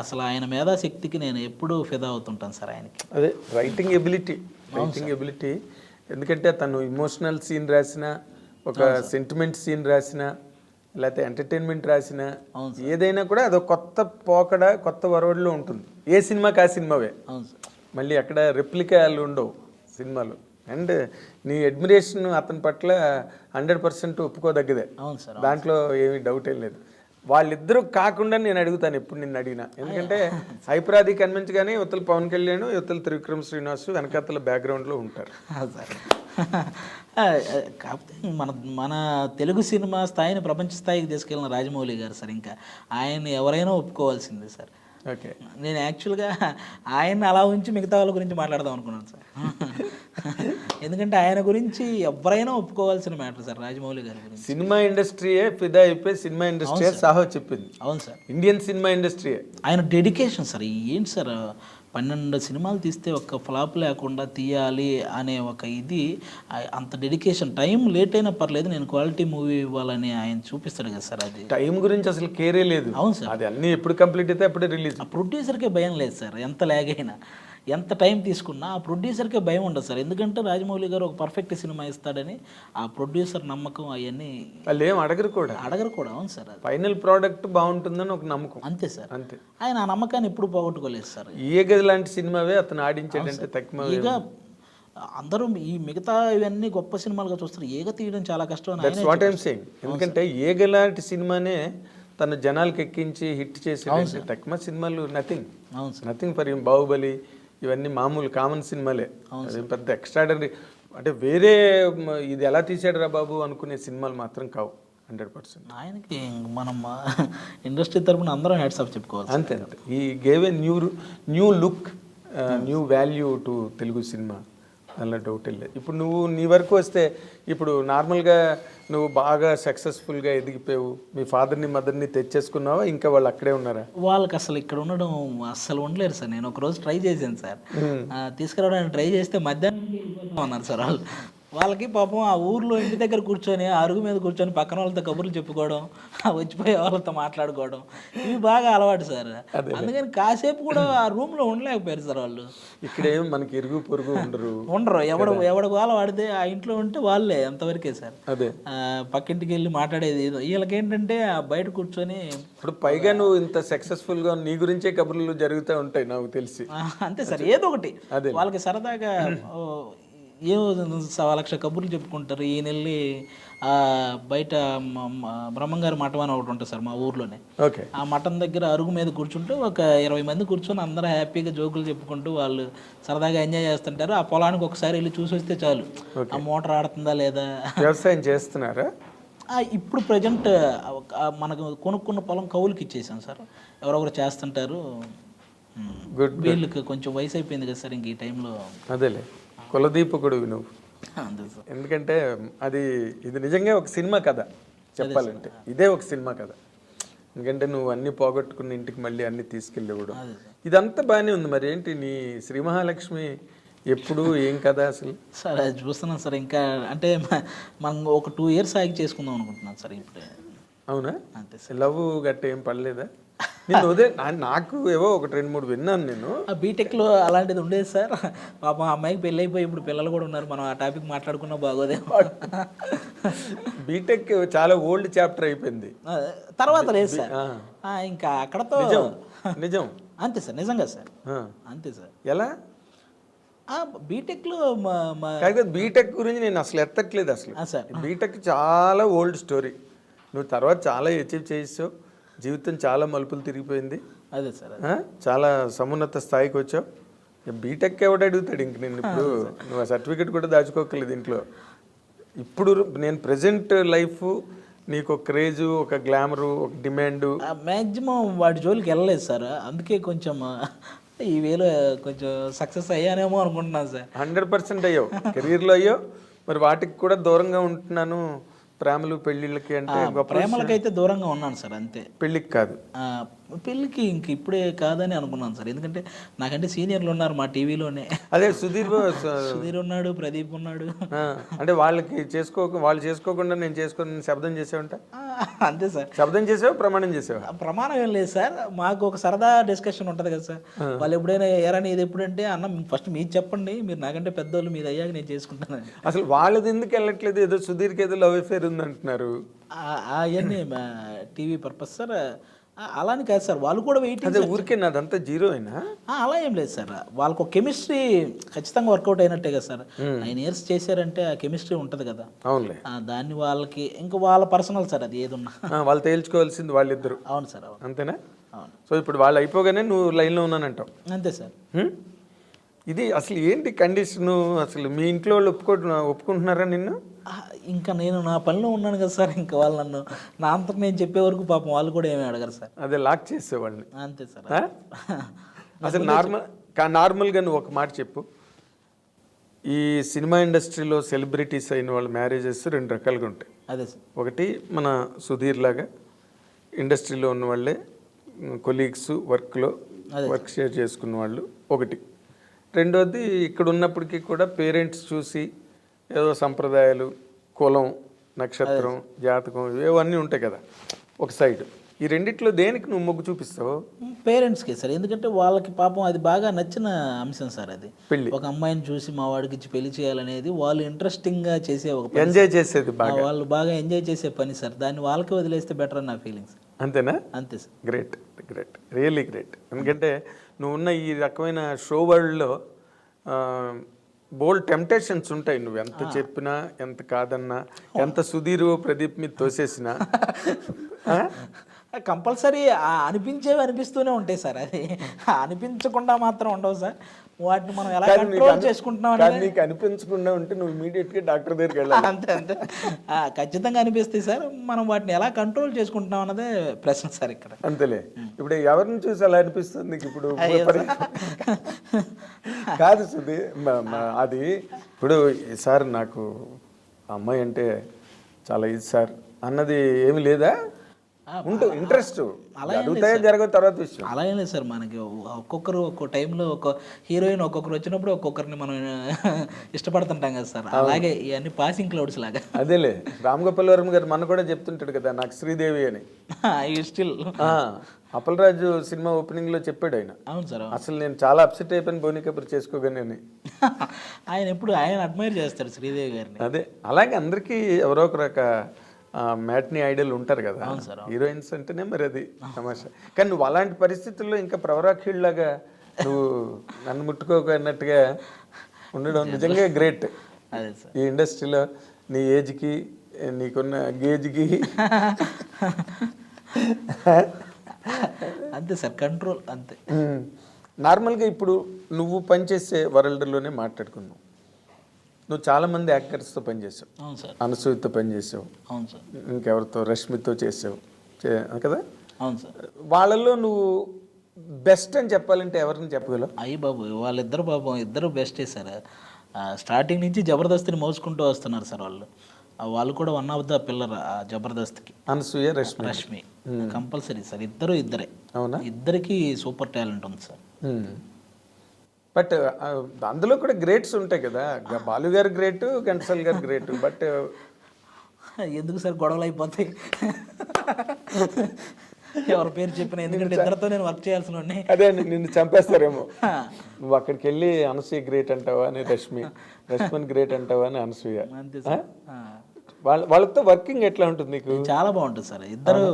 అసలు ఆయన మేధాశక్తికి నేను ఎప్పుడూ ఫిదా అవుతుంటాను సార్ ఆయనకి. అదే రైటింగ్ ఎబిలిటీ. ఎందుకంటే తను ఇమోషనల్ సీన్ రాసిన, ఒక సెంటిమెంట్ సీన్ రాసిన, లేకపోతే ఎంటర్టైన్మెంట్ రాసిన ఏదైనా కూడా అదొక కొత్త పోకడ, కొత్త వరవడిలో ఉంటుంది. ఏ సినిమాకి ఆ సినిమావే. అవును సార్. మళ్ళీ అక్కడ రెప్లికాలు ఉండవు సినిమాలు. అండ్ నీ అడ్మిరేషన్ అతని పట్ల 100% ఒప్పుకోదగ్గదే. అవును సార్, దాంట్లో ఏమీ డౌట్ ఏం లేదు. వాళ్ళిద్దరూ కాకుండా నేను అడుగుతాను ఎప్పుడు నిన్ను అడిగినా. ఎందుకంటే హైపరాది కన్విన్స్ యువతల పవన్ కళ్యాణ్, యువతల త్రివిక్రమ్ శ్రీనివాస్ వెనకాతల బ్యాక్గ్రౌండ్లో ఉంటారు సార్. కాకపోతే మన తెలుగు సినిమా స్థాయిని ప్రపంచ స్థాయికి తీసుకెళ్ళిన రాజమౌళి గారు సార్. ఇంకా ఆయన ఎవరైనా ఒప్పుకోవాల్సిందే సార్. ఓకే, నేను యాక్చువల్గా ఆయన అలా ఉంచి మిగతా వాళ్ళ గురించి మాట్లాడదాం అనుకున్నాను సార్. ఎందుకంటే ఆయన గురించి ఎవరైనా ఒప్పుకోవాల్సిన మ్యాటర్ సార్ రాజమౌళి గారి గురించి. సినిమా ఇండస్ట్రీయే ఫిదా అయిపోయి సినిమా ఇండస్ట్రీ సాహో చెప్పింది. అవును సార్, ఇండియన్ సినిమా ఇండస్ట్రీయే. ఆయన డెడికేషన్ సార్. ఏంటి సార్ 12 సినిమాలు తీస్తే ఒక్క ఫ్లాప్ లేకుండా తీయాలి అనే ఒక ఇది, అంత డెడికేషన్. టైం లేట్ అయినా పర్లేదు నేను క్వాలిటీ మూవీ ఇవ్వాలని ఆయన చూపిస్తాడు కదా సార్. అది టైం గురించి అసలు కేరే లేదు. అవును సార్, అది అన్నీ ఎప్పుడు కంప్లీట్ అయితే అప్పుడే రిలీజ్. ఆ ప్రొడ్యూసర్కే భయం లేదు సార్. ఎంత లాగ్ అయినా, ఎంత టైం తీసుకున్నా ఆ ప్రొడ్యూసర్కే భయం ఉండదు సార్. ఎందుకంటే రాజమౌళి గారు ఒక పర్ఫెక్ట్ సినిమా ఇస్తాడని ఆ ప్రొడ్యూసర్ నమ్మకం అవన్నీ వాళ్ళు ఏం అడగరు కూడా. అవును సార్, ఫైనల్ ప్రోడక్ట్ బాగుంటుందని ఒక నమ్మకం. అంతే సార్, అంతే. ఆయన ఆ నమ్మకాన్ని ఎప్పుడు పోగొట్టుకోలేదు సార్. ఈగ లాంటి సినిమావే అతను ఆడించాడంటే తక్కువ. ఈగ అందరూ ఈ మిగతా ఇవన్నీ గొప్ప సినిమాలుగా చూస్తారు, ఈగ తీయడం చాలా కష్టం. That's what I'm saying. ఎందుకంటే ఈగ లాంటి సినిమానే తన జనాలకు ఎక్కించి హిట్ చేసి తక్కువ సినిమాలు నథింగ్ ఫర్ హిమ్. బాహుబలి ఇవన్నీ మామూలు కామన్ సినిమాలే. అదేం పెద్ద ఎక్స్ట్రాడనరీ అంటే వేరే ఇది ఎలా తీసాడు రా బాబు అనుకునే సినిమాలు మాత్రం కావు 100%. ఆయనకి మనం ఇండస్ట్రీ తరపున అందరం హ్యాట్స్ ఆఫ్ చెప్పుకోవాలి. అంతే. ఈ gave a new look, new value to Telugu cinema. దానిలో డౌట్ లేదు. ఇప్పుడు నువ్వు నీ వరకు వస్తే ఇప్పుడు నార్మల్గా నువ్వు బాగా సక్సెస్ఫుల్గా ఎదిగిపోయావు, మీ ఫాదర్ని మదర్ని తెచ్చేసుకున్నావా, ఇంకా వాళ్ళు అక్కడే ఉన్నారా? వాళ్ళకి అసలు ఇక్కడ ఉండడం అస్సలు ఉండలేరు సార్. నేను ఒకరోజు ట్రై చేశాను సార్, తీసుకురావడానికి ట్రై చేస్తే మధ్యాహ్నం అన్నారు సార్ వాళ్ళు. వాళ్ళకి పాపం ఆ ఊర్లో ఇంటి దగ్గర కూర్చొని అరుగు మీద కూర్చొని పక్కన వాళ్ళతో కబుర్లు చెప్పుకోవడం, వచ్చిపోయే వాళ్ళతో మాట్లాడుకోవడం ఇవి బాగా అలవాటు సార్. అందుకని కాసేపు కూడా ఆ రూమ్లో ఉండలేకపోయారు సార్ వాళ్ళు. ఇక్కడేం మనకి ఇరుగు పొరుగు ఉండరు. ఎవడు వాళ్ళ వాడితే ఆ ఇంట్లో ఉంటే వాళ్ళే అంతవరకే సార్. అదే పక్కింటికి వెళ్ళి మాట్లాడేది. వీళ్ళకేంటంటే బయట కూర్చొని ఇప్పుడు పైగా నువ్వు ఇంత సక్సెస్ఫుల్గా నీ గురించే కబుర్లు జరుగుతూ ఉంటాయి నాకు తెలిసి. అంతే సార్, ఏదో ఒకటి వాళ్ళకి సరదాగా ఏమో 1,00,000 కబుర్లు చెప్పుకుంటారు. ఈయన వెళ్ళి బయట బ్రహ్మంగారి మఠం అని ఒకటి ఉంటుంది సార్ మా ఊర్లోనే. ఓకే, ఆ మఠం దగ్గర అరుగు మీద కూర్చుంటూ ఒక 20 మంది కూర్చొని అందరూ హ్యాపీగా జోకులు చెప్పుకుంటూ వాళ్ళు సరదాగా ఎంజాయ్ చేస్తుంటారు. ఆ పొలానికి ఒకసారి వెళ్ళి చూసి వస్తే చాలు, ఆ మోటార్ ఆడుతుందా లేదా. వ్యవసాయం చేస్తున్నారా? ఇప్పుడు ప్రజెంట్ మనకు కొనుక్కున్న పొలం కౌలుకి ఇచ్చేసాం సార్, ఎవరొకరు చేస్తుంటారు. వీళ్ళకి కొంచెం వయసు అయిపోయింది కదా సార్ ఇంక ఈ టైంలో. అదేలే, కులదీపకుడు నువ్వు. అంతే సార్. ఎందుకంటే ఇది నిజంగా ఒక సినిమా కథ చెప్పాలంటే, ఇదే ఒక సినిమా కథ. ఎందుకంటే నువ్వు అన్ని పోగొట్టుకున్న ఇంటికి మళ్ళీ అన్ని తీసుకెళ్ళేవాడు, ఇదంతా బాగానే ఉంది. మరి ఏంటి నీ శ్రీ మహాలక్ష్మి ఎప్పుడు ఏం కదా అసలు? సార్ అది చూస్తున్నాను సార్. ఇంకా అంటే మనం ఒక 2 years ఆగి చేసుకుందాం అనుకుంటున్నాను సార్ ఇప్పుడే. అవునా? అంతే లవ్ గట్ట ఏం పడలేదా? నేను ఉదయ నాకు ఏవో 1-2-3 విన్నాను నేను. ఆ బీటెక్లో అలాంటిది ఉండేది సార్. పాపం ఆ అమ్మాయికి పెళ్ళి అయిపోయి ఇప్పుడు పిల్లలు కూడా ఉన్నారు. మనం ఆ టాపిక్ మాట్లాడుకున్నా బాగోదేమో. బీటెక్ చాలా ఓల్డ్ చాప్టర్ అయిపోయింది. తర్వాత లేదు సార్, ఇంకా అక్కడతో నిజం. అంతే సార్, నిజంగా సార్, అంతే సార్. ఎలా బీటెక్లో బీటెక్ గురించి నేను అసలు ఎత్తట్లేదు అసలు. సార్ బీటెక్ చాలా ఓల్డ్ స్టోరీ. నువ్వు తర్వాత చాలా అచీవ్ చేసావు, జీవితం చాలా మలుపులు తిరిగిపోయింది. అదే సార్, చాలా సమున్నత స్థాయికి వచ్చావు. బీటెక్ ఎవడు అడుగుతాడు ఇంక నేను? ఇప్పుడు నువ్వు ఆ సర్టిఫికెట్ కూడా దాచుకోకలేదు ఇంట్లో. ఇప్పుడు నేను ప్రజెంట్ లైఫ్ నీకు ఒక క్రేజు, ఒక గ్లామరు, ఒక డిమాండు. మ్యాక్సిమం వాటి జోలికి వెళ్ళలేదు సార్. అందుకే కొంచెం ఈ వేలో కొంచెం సక్సెస్ అయ్యానేమో అనుకుంటున్నాను సార్. 100% అయ్యావు, కెరీర్లో అయ్యావు. మరి వాటికి కూడా దూరంగా ఉంటున్నాను, ప్రేమలు పెళ్ళిళ్ళకి అంటే. ప్రేమలకైతే దూరంగా ఉన్నాను సార్, అంతే. పెళ్ళికి కాదు, పెళ్ళికి ఇంక ఇప్పుడే కాదని అనుకున్నాను సార్. ఎందుకంటే నాకంటే సీనియర్లు ఉన్నారు మా టీవీలోనే. అదే సుధీర్ ఉన్నాడు, ప్రదీప్ ఉన్నాడు. అంటే వాళ్ళు చేసుకోకుండా నేను చేసుకుని శబ్దం చేసావంట. అంతే సార్. శబ్దం చేసావు, ప్రమాణం చేసావు? ప్రమాణం ఏం లేదు సార్, మాకు ఒక సరదా డిస్కషన్ ఉంటుంది కదా సార్. వాళ్ళు ఎప్పుడైనా ఎరాని ఇది ఎప్పుడంటే అన్న ఫస్ట్ మీరు చెప్పండి, మీరు నాకంటే పెద్దోళ్ళు, మీరు అయ్యాక నేను చేసుకుంటాను. అసలు వాళ్ళది ఎందుకు వెళ్ళట్లేదు? ఏదో సుధీర్కి ఏదో లవ్ అఫేర్ ఉంది అంటున్నారు. అవన్నీ టీవీ పర్పస్ సార్. అలాని కాదు సార్, వాళ్ళు కూడా వెయిటింగ్. అదే ఊరికే నాదంతా జీరో అయినా అలా ఏం లేదు సార్. వాళ్ళకు కెమిస్ట్రీ ఖచ్చితంగా వర్కౌట్ అయినట్టే కదా సార్. 9 years చేశారంటే ఆ కెమిస్ట్రీ ఉంటుంది కదా. అవునులే. దాన్ని వాళ్ళకి ఇంకా వాళ్ళ పర్సనల్ సార్, అది ఏదున్నా వాళ్ళు తేల్చుకోవాల్సింది వాళ్ళిద్దరు. అవును సార్, అవును. అంతేనా? అవును. సో ఇప్పుడు వాళ్ళు అయిపోగానే నువ్వు లైన్లో ఉన్నానంటావు. అంతే సార్. ఇది అసలు ఏంటి కండిషను? అసలు మీ ఇంట్లో వాళ్ళు ఒప్పుకుంటున్నారా నిన్ను? ఇంకా నేను నా పనిలో ఉన్నాను కదా సార్. ఇంకా వాళ్ళు నన్ను నా అంతకు నేను చెప్పే వరకు పాపం వాళ్ళు కూడా ఏమీ అడగరు సార్. అదే లాక్ చేసేవాళ్ళని. అంతే సార్. అసలు నార్మల్గా నువ్వు ఒక మాట చెప్పు. ఈ సినిమా ఇండస్ట్రీలో సెలబ్రిటీస్ అయిన వాళ్ళ మ్యారేజెస్ 2 రకాలుగా ఉంటాయి. అదే సార్. ఒకటి మన సుధీర్ లాగా ఇండస్ట్రీలో ఉన్న వాళ్ళే కొలీగ్స్, వర్క్లో వర్క్ షేర్ చేసుకున్న వాళ్ళు ఒకటి. రెండోది ఇక్కడ ఉన్నప్పటికీ కూడా పేరెంట్స్ చూసి ఏదో సంప్రదాయాలు, కులం, నక్షత్రం, జాతకం ఇవన్నీ ఉంటాయి కదా ఒక సైడ్. ఈ రెండిట్లో దేనికి నువ్వు మొగ్గు చూపిస్తావు? పేరెంట్స్కి సార్. ఎందుకంటే వాళ్ళకి పాపం అది బాగా నచ్చిన అంశం సార్. అది పెళ్లి, ఒక అమ్మాయిని చూసి మా వాడికి ఇచ్చి పెళ్లి చేయాలనేది వాళ్ళు ఇంట్రెస్టింగ్గా చేసే ఒక పని, ఎంజాయ్ చేసేది బాగా, వాళ్ళు బాగా ఎంజాయ్ చేసే పని సార్. దాన్ని వాళ్ళకి వదిలేస్తే బెటర్ అని నా ఫీలింగ్స్. అంతేనా? అంతే sir. Great, great, really great. ఎందుకంటే నువ్వు ఉన్న ఈ రకమైన షో వరల్డ్లో బోల్డ్ టెంప్టేషన్స్ ఉంటాయి. నువ్వు ఎంత చెప్పినా, ఎంత కాదన్నా, ఎంత సుధీర్ ప్రదీప్ మీద తోసేసినా కంపల్సరీ అనిపించేవి అనిపిస్తూనే ఉంటాయి సార్. అది అనిపించకుండా మాత్రం ఉండవు సార్. వాటిని మనం ఎలా కంట్రోల్ చేసుకుంటున్నాం అనేది. నీకు అనిపించకుండా ఉంటే నువ్వు ఇమీడియట్గా డాక్టర్ దగ్గరికి వెళ్ళాలి. అంతే అంతే, ఖచ్చితంగా అనిపిస్తాయి సార్. మనం వాటిని ఎలా కంట్రోల్ చేసుకుంటున్నాం అన్నదే ప్రశ్న సార్ ఇక్కడ. అంతేలే. ఇప్పుడు ఎవరిని చూసి అలా అనిపిస్తుంది నీకు? ఇప్పుడు కాదు సుధీ, అది ఇప్పుడు సార్ నాకు అమ్మాయి అంటే చాలా ఇది సార్ అన్నది ఏమి లేదా? ఉంటుంది ఇంట్రెస్ట్, అడుగుతాయో జరగదు తర్వాత విషయం. అలా ఏం లేదు సార్. మనకి ఒక్కొక్కరు ఒక్కో టైంలో ఒక్కో హీరోయిన్ ఒక్కొక్కరు వచ్చినప్పుడు ఒక్కొక్కరిని మనం ఇష్టపడుతుంటాం కదా సార్. అలాగే ఇవన్నీ పాసింగ్ క్లౌడ్స్ లాగా. అదేలే, రామ్ గోపాల్ వర్మ గారు మన కూడా చెప్తుంటాడు కదా నాకు శ్రీదేవి అని. స్టిల్ అప్పలరాజు సినిమా ఓపెనింగ్ లో చెప్పాడు ఆయన. అవును సార్. అసలు నేను చాలా అప్సెట్ అయిపోయిన బోని కబుర్ చేసుకోగానే అని. ఆయన ఎప్పుడు ఆయన అడ్మైర్ చేస్తాడు శ్రీదేవి గారిని. అదే, అలాగే అందరికీ ఎవరో ఒక రక మ్యాట్నీ ఐడల్ ఉంటారు కదా హీరోయిన్స్ అంటేనే. మరి అది తమాషా. కానీ నువ్వు అలాంటి పరిస్థితుల్లో ఇంకా ప్రవరాఖీళ్ళలాగా నువ్వు నన్ను ముట్టుకోకన్నట్టుగా ఉండడం నిజంగా గ్రేట్. అదే సార్. ఈ ఇండస్ట్రీలో నీ ఏజ్కి, నీకున్న గేజ్కి అంతే సార్, కంట్రోల్ అంతే. నార్మల్గా ఇప్పుడు నువ్వు పనిచేసే వరల్డ్లోనే మాట్లాడుకున్నావు. నువ్వు చాలామంది యాక్టర్స్తో పనిచేసావు. అవును సార్. అనసూయతో పనిచేసావు. అవును సార్. ఇంకెవరితో, రష్మితో చేసావు కదా. అవును సార్. వాళ్ళల్లో నువ్వు బెస్ట్ అని చెప్పాలంటే ఎవరిని చెప్పగలవు? అయ్యి బాబు, వాళ్ళిద్దరు పాపం ఇద్దరు బెస్టే సార్. స్టార్టింగ్ నుంచి జబర్దస్త్ని మోసుకుంటూ వస్తున్నారు సార్ వాళ్ళు. వాళ్ళు కూడా వన్ ఆఫ్ ద పిల్లర్ జబర్దస్త్కి. అనసూయ, రష్మి. రష్మి కంపల్సరీ సార్, ఇద్దరే. అవునా? ఇద్దరికి సూపర్ టాలెంట్ ఉంది సార్. బట్ అందులో కూడా గ్రేట్స్ ఉంటాయి కదా, బాలు గారు గ్రేట్, ఘంటసాల గారు గ్రేట్. బట్ ఎందుకు సార్ గొడవలు అయిపోతాయి ఎవరి పేరు చెప్పిన, ఎందుకంటే ఇద్దరితో నేను వర్క్ చేయాల్సిన వాడిని. అదే నిన్ను చంపేస్తారేమో. నువ్వు అక్కడికి వెళ్ళి అనసూయ గ్రేట్ అంటావా అని రష్మిని గ్రేట్ అంటావా అని అనసూయ. అంతే సార్. వాళ్ళతో వర్కింగ్ ఎట్లా ఉంటుంది నీకు? చాలా బాగుంటుంది సార్. ఇద్దరు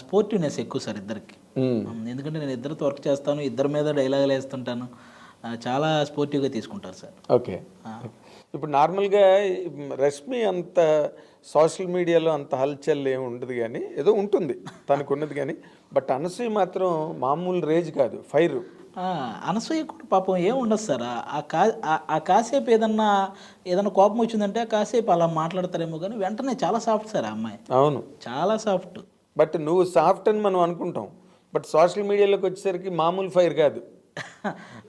స్పోర్టివ్నెస్ ఎక్కువ సార్ ఇద్దరికి. ఎందుకంటే నేను ఇద్దరితో వర్క్ చేస్తాను, ఇద్దరి మీద డైలాగులు వేస్తుంటాను. చాలా స్పోర్టివ్గా తీసుకుంటారు సార్. ఓకే. ఇప్పుడు నార్మల్గా రష్మి అంత సోషల్ మీడియాలో అంత హల్చల్ ఏమి ఉండదు, కానీ ఏదో ఉంటుంది తనకు ఉన్నది. కానీ బట్ అనసూయ మాత్రం మామూలు రేజ్ కాదు, ఫైర్. అనసూయ కూడా పాపం ఏం ఉండదు సార్. ఆ కాసేపు ఏదన్నా కోపం వచ్చిందంటే కాసేపు అలా మాట్లాడతారేమో, కానీ వెంటనే చాలా సాఫ్ట్ సార్ ఆ అమ్మాయి. అవును, చాలా సాఫ్ట్. బట్ నువ్వు సాఫ్ట్ అని మనం అనుకుంటాం, బట్ సోషల్ మీడియాలోకి వచ్చేసరికి మామూలు ఫైర్ కాదు.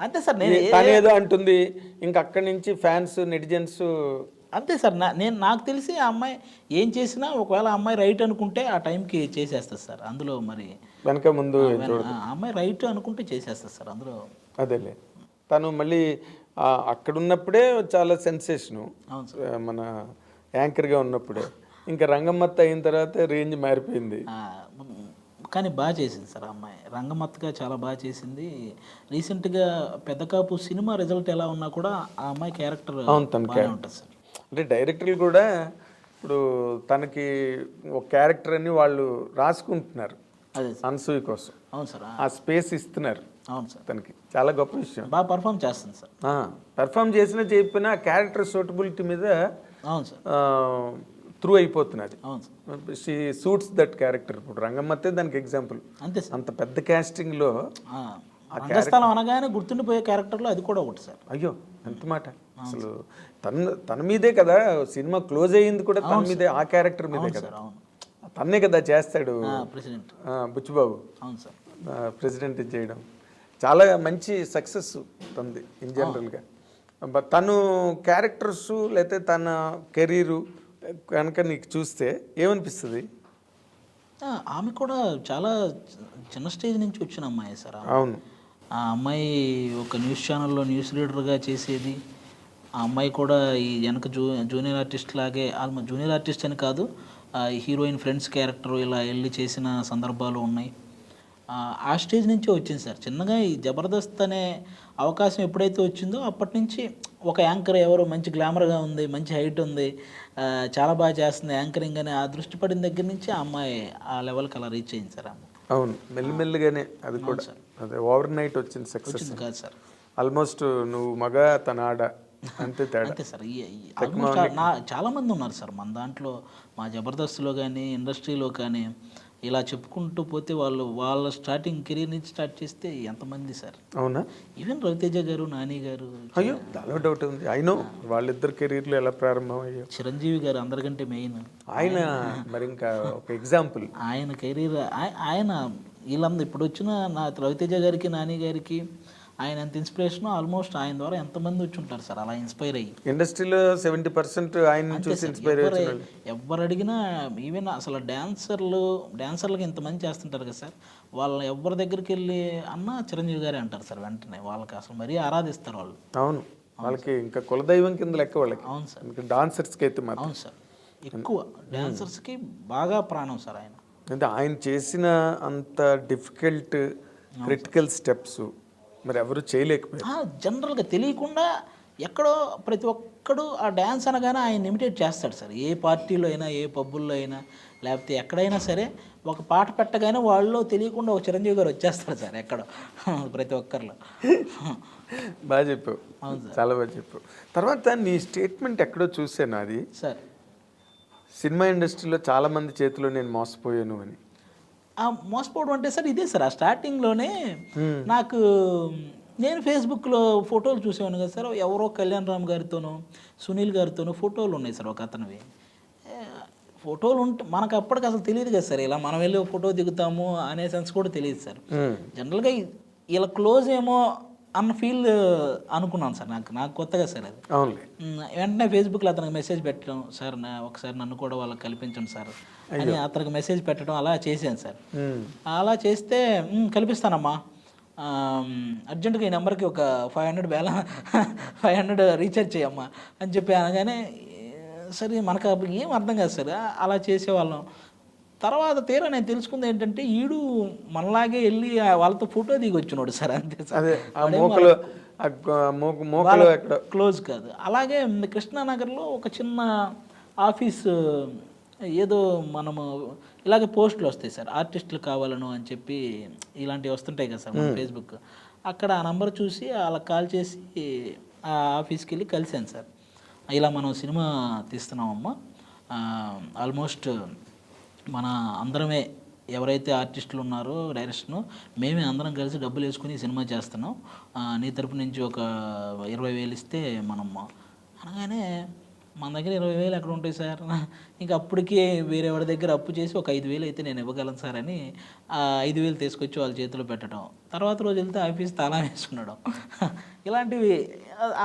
అంతే సార్. తను ఏదో అంటుంది, ఇంకా అక్కడి నుంచి ఫ్యాన్స్, నెటిజన్స్. అంతే సార్. నాకు తెలిసి ఆ అమ్మాయి ఏం చేసినా ఒకవేళ ఆ అమ్మాయి రైట్ అనుకుంటే ఆ టైంకి చేసేస్తుంది సార్. అందులో మరి వెనక ముందు ఆ అమ్మాయి రైట్ అనుకుంటే చేసేస్తుంది సార్ అందులో. అదేలే, తను మళ్ళీ అక్కడ ఉన్నప్పుడే చాలా సెన్సేషను, మన యాంకర్గా ఉన్నప్పుడే. ఇంకా రంగమ్మత్త అయిన తర్వాత రేంజ్ మారిపోయింది. కానీ బాగా చేసింది సార్ ఆ అమ్మాయి. రంగమత్తగా చాలా బాగా చేసింది. రీసెంట్గా పెద్ద కాపు సినిమా రిజల్ట్ ఎలా ఉన్నా కూడా ఆ అమ్మాయి క్యారెక్టర్ బాగానే ఉంటుంది సార్. అంటే డైరెక్టర్లు కూడా ఇప్పుడు తనకి ఒక క్యారెక్టర్ అని వాళ్ళు రాసుకుంటున్నారు అదే అనసూయ కోసం. అవును సార్. ఆ స్పేస్ ఇస్తున్నారు. అవును సార్. తనకి చాలా గొప్ప విషయం. బాగా పర్ఫామ్ చేస్తుంది సార్. పర్ఫామ్ చేసినా చెప్పినా క్యారెక్టర్ సూటబిలిటీ మీద అవును సార్ త్రూ అయిపోతున్నది. అవును sir. She suits that character. ఇప్పుడు రంగమ్మతే దానికి ఎగ్జాంపుల్. అంతే సార్. అంత పెద్ద కాస్టింగ్లో రంగస్థలం అనగానే గుర్తుండిపోయే క్యారెక్టర్లో అది కూడా ఒకటి సార్. అయ్యో ఎంత మాట. అసలు తన మీదే కదా సినిమా క్లోజ్ అయ్యింది కూడా, తన మీదే, ఆ క్యారెక్టర్ మీదే కదా. తన్నే కదా చేస్తాడు ప్రెసిడెంట్ బుచ్చిబాబు. అవును సార్. ప్రెసిడెంట్ చేయడం చాలా మంచి సక్సెస్ తంది ఇన్ జనరల్గా. తను క్యారెక్టర్స్ లేకపోతే తన కెరీరు కనుక నీకు చూస్తే ఏమనిపిస్తుంది? ఆమె కూడా చాలా చిన్న స్టేజ్ నుంచి వచ్చిన అమ్మాయి సార్. అవును. ఆ అమ్మాయి ఒక న్యూస్ ఛానల్లో న్యూస్ రీడర్గా చేసేది. ఆ అమ్మాయి కూడా ఈ వెనక జూనియర్ ఆర్టిస్ట్ లాగే, ఆల్మోస్ట్ జూనియర్ ఆర్టిస్ట్ అని కాదు, హీరోయిన్ ఫ్రెండ్స్ క్యారెక్టర్ ఇలా వెళ్ళి చేసిన సందర్భాలు ఉన్నాయి. ఆ స్టేజ్ నుంచే వచ్చింది సార్. చిన్నగా ఈ జబర్దస్త్ అనే అవకాశం ఎప్పుడైతే వచ్చిందో అప్పటి నుంచి ఒక యాంకర్ ఎవరో మంచి గ్లామర్గా ఉంది, మంచి హైట్ ఉంది, చాలా బాగా చేస్తుంది యాంకరింగ్ అని ఆ దృష్టి పడిన దగ్గర నుంచి ఆ అమ్మాయి ఆ లెవెల్కి అలా రీచ్ అయింది సార్. అవును, మెల్లిమెల్లిగానే అది కూడా. అదే ఓవర్ నైట్ వచ్చింది సక్సెస్ కాదు సార్. ఆల్మోస్ట్ నువ్వు మగ తన ఆడ అంతే తేడా. అంతే సార్. చాలా మంది ఉన్నారు సార్ మన దాంట్లో, మా జబర్దస్త్లో కానీ ఇండస్ట్రీలో కానీ. ఇలా చెప్పుకుంటూ పోతే వాళ్ళ స్టార్టింగ్ కెరీర్ నుంచి స్టార్ట్ చేస్తే ఎంతమంది సార్. అవునా? ఈవెన్ రవితేజ గారు, నాని గారు. అయ్యో దానిలో డౌట్ ఉంది. అయినో వాళ్ళిద్దరు కెరీర్లు ఎలా ప్రారంభం అయ్యో. చిరంజీవి గారు అందరికంటే మెయిన్. ఆయన మరి ఇంకా ఒక ఎగ్జాంపుల్. ఆయన కెరీర్ ఆయన వీళ్ళందరూ ఇప్పుడు వచ్చిన రవితేజ గారికి, నాని గారికి ఆయన ఎంత ఇన్స్పిరేషన్, ఆల్మోస్ట్ ఆయన ద్వారా ఎంతమంది వచ్చి ఉంటారు సార్ అలా ఇన్స్పైర్ అయ్యి. ఇండస్ట్రీలో 70% ఆయన చూసి ఇన్స్పైర్ అయ్యారు. ఎవరు అడిగినా ఈవెన్ అసలు డాన్సర్లకి ఇంతమంది చేస్తుంటారు కదా సార్, వాళ్ళ ఎవరి దగ్గరికి వెళ్ళి అన్న చిరంజీవి గారే అంటారు సార్ వెంటనే. వాళ్ళకి అసలు మరీ ఆరాధిస్తారు వాళ్ళు. అవును, వాళ్ళకి ఇంకా కులదైవం కింద లెక్క వాళ్ళకి. అవును సార్. ఇంకా డాన్సర్స్కి అయితే మాత్రం. అవును సార్, ఎక్కువ డాన్సర్స్కి బాగా ప్రాణం సార్ ఆయన. అంటే ఆయన చేసిన అంత డిఫికల్ట్ క్రిటికల్ స్టెప్స్ మరి ఎవరు చేయలేకపోయారు. జనరల్గా తెలియకుండా ఎక్కడో ప్రతి ఒక్కడు ఆ డ్యాన్స్ అనగానే ఆయన ఇమిటేట్ చేస్తాడు సార్. ఏ పార్టీలో అయినా, ఏ పబ్బుల్లో అయినా, లేకపోతే ఎక్కడైనా సరే ఒక పాట పెట్టగానే వాళ్ళు తెలియకుండా ఒక చిరంజీవి గారు వచ్చేస్తారు సార్ ఎక్కడో ప్రతి ఒక్కరిలో. బాగా చెప్పావు. చాలా బాగా చెప్పావు. తర్వాత నీ స్టేట్మెంట్ ఎక్కడో చూసాను అది సార్, సినిమా ఇండస్ట్రీలో చాలామంది చేతిలో నేను మోసపోయాను అని. మోసపోవడం అంటే సార్ ఇదే సార్. ఆ స్టార్టింగ్లోనే నాకు నేను ఫేస్బుక్లో ఫోటోలు చూసేవాను కదా సార్. ఎవరో కళ్యాణ్ రామ్ గారితోనూ, సునీల్ గారితోనూ ఫోటోలు ఉన్నాయి సార్ ఒక అతనివి. ఫోటోలు ఉంటే మనకు అప్పటికి అసలు తెలియదు కదా సార్, ఇలా మనం వెళ్ళి ఫోటో దిగుతాము అనే సెన్స్ కూడా తెలియదు సార్. జనరల్గా ఇలా క్లోజ్ ఏమో అన్న ఫీల్ అనుకున్నాను సార్. నాకు కొత్తగా సార్ అది. అవునులే. వెంటనే ఫేస్బుక్లో అతనికి మెసేజ్ పెట్టడం, సార్ ఒకసారి నన్ను కూడా వాళ్ళకి కల్పించండి సార్ అని అతనికి మెసేజ్ పెట్టడం అలా చేశాను సార్. అలా చేస్తే కల్పిస్తానమ్మా, అర్జెంటుగా ఈ నెంబర్కి ఒక 500 రీఛార్జ్ చేయమ్మా అని చెప్పి అనగానే సరే మనకు అప్పుడు ఏం అర్థం కాదు సార్. అలా చేసేవాళ్ళం. తర్వాత తీరా నేను తెలుసుకుంది ఏంటంటే ఈడు మనలాగే వెళ్ళి వాళ్ళతో ఫోటో దిగి వచ్చినాడు సార్, అంతే సార్. క్లోజ్ కాదు. అలాగే కృష్ణానగర్లో ఒక చిన్న ఆఫీస్, ఏదో మనము ఇలాగే పోస్టులు వస్తాయి సార్, ఆర్టిస్టులు కావాలను అని చెప్పి ఇలాంటివి వస్తుంటాయి కదా సార్ మన ఫేస్బుక్. అక్కడ ఆ నంబర్ చూసి వాళ్ళకి కాల్ చేసి ఆ ఆఫీస్కి వెళ్ళి కలిసాను సార్. ఇలా మనం సినిమా తీస్తున్నామమ్మా, ఆల్మోస్ట్ మన అందరమే ఎవరైతే ఆర్టిస్టులు ఉన్నారో డైరెక్షన్ మేమే అందరం కలిసి డబ్బులు వేసుకుని సినిమా చేస్తున్నాం, నీ తరపు నుంచి ఒక 20,000 ఇస్తే మనం అనగానే మన దగ్గర 20,000 ఎక్కడ ఉంటాయి సార్, ఇంకా అప్పటికే వేరే వాడి దగ్గర అప్పు చేసి ఒక 5,000 అయితే నేను ఇవ్వగలను సార్ అని 5,000 తీసుకొచ్చి వాళ్ళ చేతిలో పెట్టడం. తర్వాత రోజు వెళ్తే ఆఫీస్ తాళం వేసుకున్నాడు. ఇలాంటివి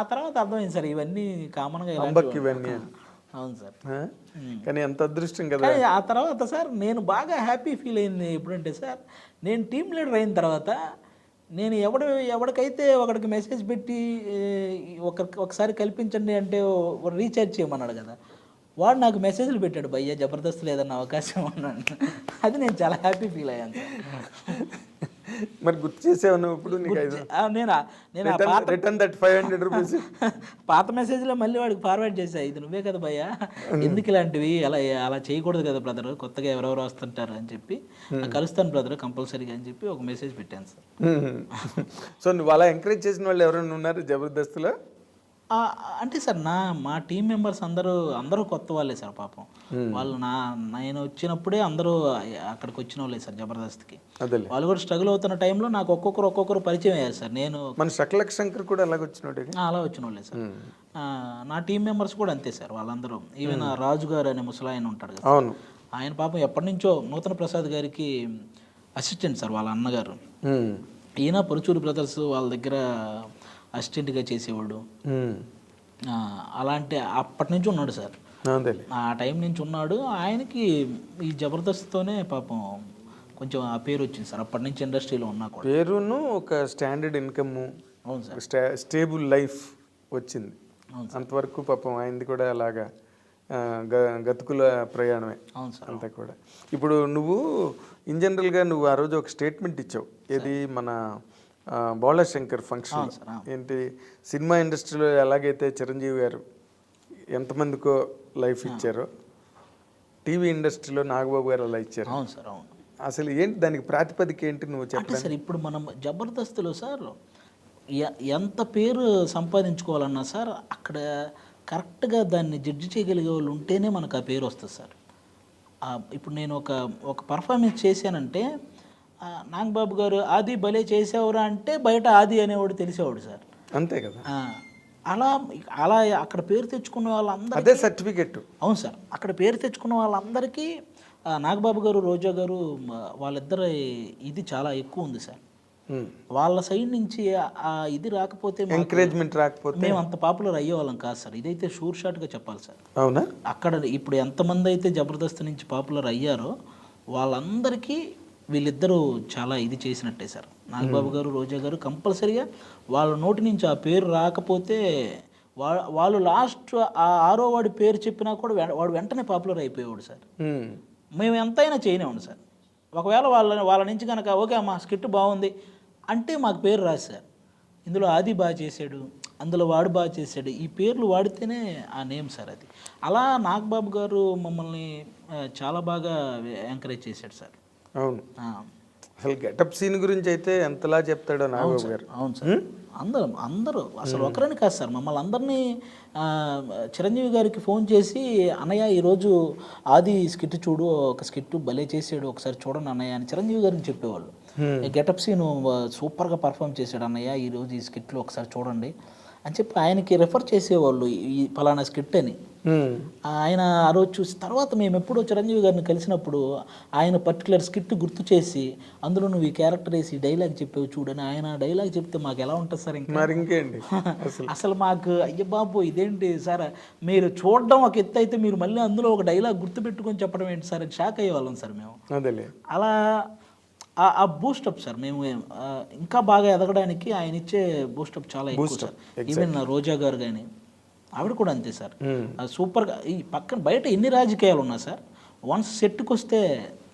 ఆ తర్వాత అర్థమైంది సార్, ఇవన్నీ కామన్గా ఇవన్నీ. అవును సార్. కానీ ఎంత అదృష్టం కదా. ఆ తర్వాత సార్ నేను బాగా హ్యాపీ ఫీల్ అయింది ఎప్పుడంటే సార్, నేను టీమ్ లీడర్ అయిన తర్వాత నేను ఎవరికైతే ఒకడికి మెసేజ్ పెట్టి ఒకసారి కల్పించండి అంటే రీఛార్జ్ చేయమన్నాడు కదా, వాడు నాకు మెసేజ్లు పెట్టాడు, భయ్యా జబర్దస్త్ లేదన్న అవకాశం అన్నాడు. అది నేను చాలా హ్యాపీ ఫీల్ అయ్యాను సార్. మరి గుర్తు చేసావు నువ్వు ఇప్పుడు? నేను రిటర్న్ దట్ 500 రూపీస్ పాత మెసేజ్లో మళ్ళీ వాడికి ఫార్వర్డ్ చేసా, ఇది నువ్వే కదా భయ్యా, ఎందుకు ఇలాంటివి అలా చేయకూడదు కదా బ్రదర్, కొత్తగా ఎవరెవరు వస్తుంటారు అని చెప్పి, కలుస్తాను బ్రదర్ కంపల్సరీగా అని చెప్పి ఒక మెసేజ్ పెట్టాను సార్. సో నువ్వు అలా ఎంకరేజ్ చేసిన వాళ్ళు ఎవరైనా ఉన్నారు జబర్దస్త్లో? అంటే సార్ మా టీం మెంబర్స్ అందరూ కొత్త వాళ్ళే సార్ పాపం. వాళ్ళు నేను వచ్చినప్పుడే అందరూ అక్కడికి వచ్చిన వాళ్ళే సార్ జబర్దస్త్కి. వాళ్ళు కూడా స్ట్రగుల్ అవుతున్న టైంలో నాకు ఒక్కొక్కరు పరిచయం అయ్యారు సార్. నేను మన శంకర్ కూడా అలాగ వచ్చినోడే, అలా వచ్చిన వాళ్ళే సార్. నా టీం మెంబర్స్ కూడా అంతే సార్, వాళ్ళందరూ. ఈవెన్ రాజు గారు అనే ముసలాయన ఉంటాడు కదా, అవును, ఆయన పాపం ఎప్పటి నుంచో నూతన ప్రసాద్ గారికి అసిస్టెంట్ సార్ వాళ్ళ అన్నగారు. ఈయన పరుచూరు బ్రదర్స్ వాళ్ళ దగ్గర అసిస్టెంట్గా చేసేవాడు. అలాంటి అప్పటి నుంచి ఉన్నాడు సార్, ఆ టైం నుంచి ఉన్నాడు. ఆయనకి ఈ జబర్దస్త్తోనే పాపం కొంచెం ఆ పేరు వచ్చింది సార్, అప్పటి నుంచి ఇండస్ట్రీలో ఉన్నా కూడా పేరును ఒక స్టాండర్డ్ ఇన్కమ్. అవును సార్, స్టేబుల్ లైఫ్ వచ్చింది. అంతవరకు పాపం ఆయనది కూడా అలాగా గతుకుల ప్రయాణమే. అవును సార్, అంతా కూడా. ఇప్పుడు నువ్వు ఇన్ జనరల్గా నువ్వు ఆ రోజు ఒక స్టేట్మెంట్ ఇచ్చావు, ఏది మన బాలశంకర్ ఫంక్షన్. ఏంటి, సినిమా ఇండస్ట్రీలో ఎలాగైతే చిరంజీవి గారు ఎంతమందికో లైఫ్ ఇచ్చారో, టీవీ ఇండస్ట్రీలో నాగబాబు గారు అలా ఇచ్చారు. అవును సార్, అవును. అసలు ఏంటి దానికి ప్రాతిపదిక ఏంటి నువ్వు చెప్పండి సార్. ఇప్పుడు మనం జబర్దస్త్లో సార్ ఎంత పేరు సంపాదించుకోవాలన్నా సార్, అక్కడ కరెక్ట్గా దాన్ని జడ్జి చేయగలిగే వాళ్ళు ఉంటేనే మనకు ఆ పేరు వస్తుంది సార్. ఇప్పుడు నేను ఒక పర్ఫార్మెన్స్ చేశానంటే, నాగబాబు గారు ఆది భలే చేసేవారా అంటే బయట ఆది అనేవాడు తెలిసేవాడు సార్, అంతే కదా. అలా అక్కడ పేరు తెచ్చుకున్న వాళ్ళందరూ అదే సర్టిఫికెట్. అవును సార్, అక్కడ పేరు తెచ్చుకున్న వాళ్ళందరికీ నాగబాబు గారు, రోజా గారు వాళ్ళిద్దరు ఇది చాలా ఎక్కువ ఉంది సార్. వాళ్ళ సైడ్ నుంచి ఇది రాకపోతే, ఎంకరేజ్మెంట్ రాకపోతే మేము అంత పాపులర్ అయ్యేవాళ్ళం కాదు సార్. ఇదైతే షూర్ షాట్గా చెప్పాలి సార్. అవునా? అక్కడ ఇప్పుడు ఎంతమంది అయితే జబర్దస్త్ నుంచి పాపులర్ అయ్యారో వాళ్ళందరికీ వీళ్ళిద్దరూ చాలా ఇది చేసినట్టే సార్. నాగబాబు గారు, రోజా గారు కంపల్సరీగా వాళ్ళ నోటి నుంచి ఆ పేరు రాకపోతే వాళ్ళు లాస్ట్ ఆ 6వ వాడి పేరు చెప్పినా కూడా వాడు వెంటనే పాపులర్ అయిపోయేవాడు సార్. మేము ఎంతైనా చేయనివ్వండి సార్. ఒకవేళ వాళ్ళ నుంచి కనుక ఓకే అమ్మా స్కిట్ బాగుంది అంటే మాకు పేరు రాదు సార్. ఇందులో ఆది బాగా చేశాడు, అందులో వాడు బాగా చేశాడు, ఈ పేర్లు వాడితేనే ఆ నేమ్ సార్ అది. అలా నాగబాబు గారు మమ్మల్ని చాలా బాగా ఎంకరేజ్ చేశాడు సార్. అవును, అసలు గెటప్ సీన్ గురించి అయితే ఎంతలా చెప్తాడో నాగబాబు గారు. అవును సార్, అందరూ అసలు ఒకరని కాదు సార్, మమ్మల్ని అందరినీ చిరంజీవి గారికి ఫోన్ చేసి అన్నయ్య ఈరోజు ఆది స్కిట్ చూడు, ఒక స్కిట్ భలే చేసాడు, ఒకసారి చూడండి అన్నయ్య అని చిరంజీవి గారికి చెప్పేవాళ్ళు. గెటప్ సీన్ సూపర్గా పర్ఫామ్ చేశాడు అన్నయ్య, ఈరోజు ఈ స్కిట్లో ఒకసారి చూడండి అని చెప్పి ఆయనకి రెఫర్ చేసేవాళ్ళు ఈ ఫలానా స్క్రిప్ట్ అని. ఆయన ఆ రోజు చూసి తర్వాత మేము ఎప్పుడో చిరంజీవి గారిని కలిసినప్పుడు ఆయన పర్టికులర్ స్క్రిప్ట్ గుర్తు చేసి అందులో నువ్వు ఈ క్యారెక్టర్ వేసి డైలాగ్ చెప్పావు చూడని ఆయన డైలాగ్ చెప్తే మాకు ఎలా ఉంటుంది సార్ ఇంకా మరి ఇంకేంటి అసలు మాకు అయ్య బాబు ఇదేంటి సార్ మీరు చూడడం ఒక ఎత్తు అయితే మీరు మళ్ళీ అందులో ఒక డైలాగ్ గుర్తుపెట్టుకొని చెప్పడం ఏంటి సార్ అని షాక్ అయ్యేవాళ్ళం సార్ మేము. అదేలే అలా ఆ బూస్టప్ సార్ మేము ఇంకా బాగా ఎదగడానికి ఆయన ఇచ్చే బూస్టప్ చాలా ఎక్కువ సార్. ఈవెన్ రోజా గారు కానీ ఆవిడ కూడా అంతే సార్. సూపర్గా ఈ పక్కన బయట ఎన్ని రాజకీయాలు ఉన్నా సార్ వన్స్ సెట్కి వస్తే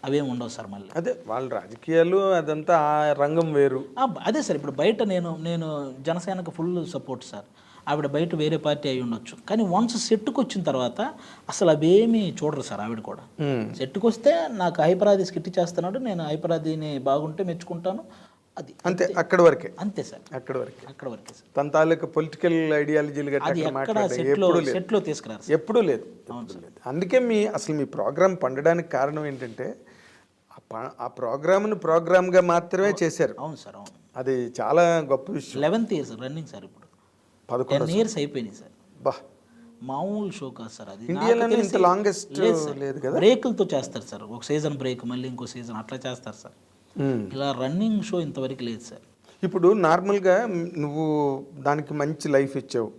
అవేం ఉండవు సార్ మళ్ళీ. అదే వాళ్ళ రాజకీయాలు అదంతా ఆ రంగం వేరు. అదే సార్ ఇప్పుడు బయట నేను జనసేనకు ఫుల్ సపోర్ట్ సార్. ఆవిడ బయట వేరే పార్టీ అయి ఉండొచ్చు కానీ వన్స్ సెట్కి వచ్చిన తర్వాత అసలు అవేమీ చూడరు సార్. ఆవిడ కూడా సెట్కి వస్తే నాకు హైపరాది స్కిట్ చేస్తున్నాడు, నేను హైపరాదిని బాగుంటే మెచ్చుకుంటాను, అది అంతే, అక్కడి వరకే. అంతే సార్, అక్కడి వరకే సార్. తన తాలూకా పొలిటికల్ ఐడియాలజీలు సెట్లో తీసుకురారు, ఎప్పుడూ లేదు. అందుకే అసలు మీ ప్రోగ్రామ్ పండడానికి కారణం ఏంటంటే ఆ ప్రోగ్రామ్గా మాత్రమే చేశారు. అవును సార్, అవును. అది చాలా గొప్ప విషయం. 11th years running sir. ఇప్పుడు 11 years అయిపోయినాయి సార్. బా, మామూలు షో కాదు సార్. అది ఇండియాలో ఇంత లాంగెస్ట్ లేదు కదా. బ్రేకులతో చేస్తారు సార్, ఒక సీజన్ బ్రేక్ మళ్ళీ ఇంకో సీజన్ అట్లా చేస్తారు సార్. ఇలా రన్నింగ్ షో ఇంతవరకు లేదు సార్. ఇప్పుడు నార్మల్గా నువ్వు దానికి మంచి లైఫ్ ఇచ్చావు,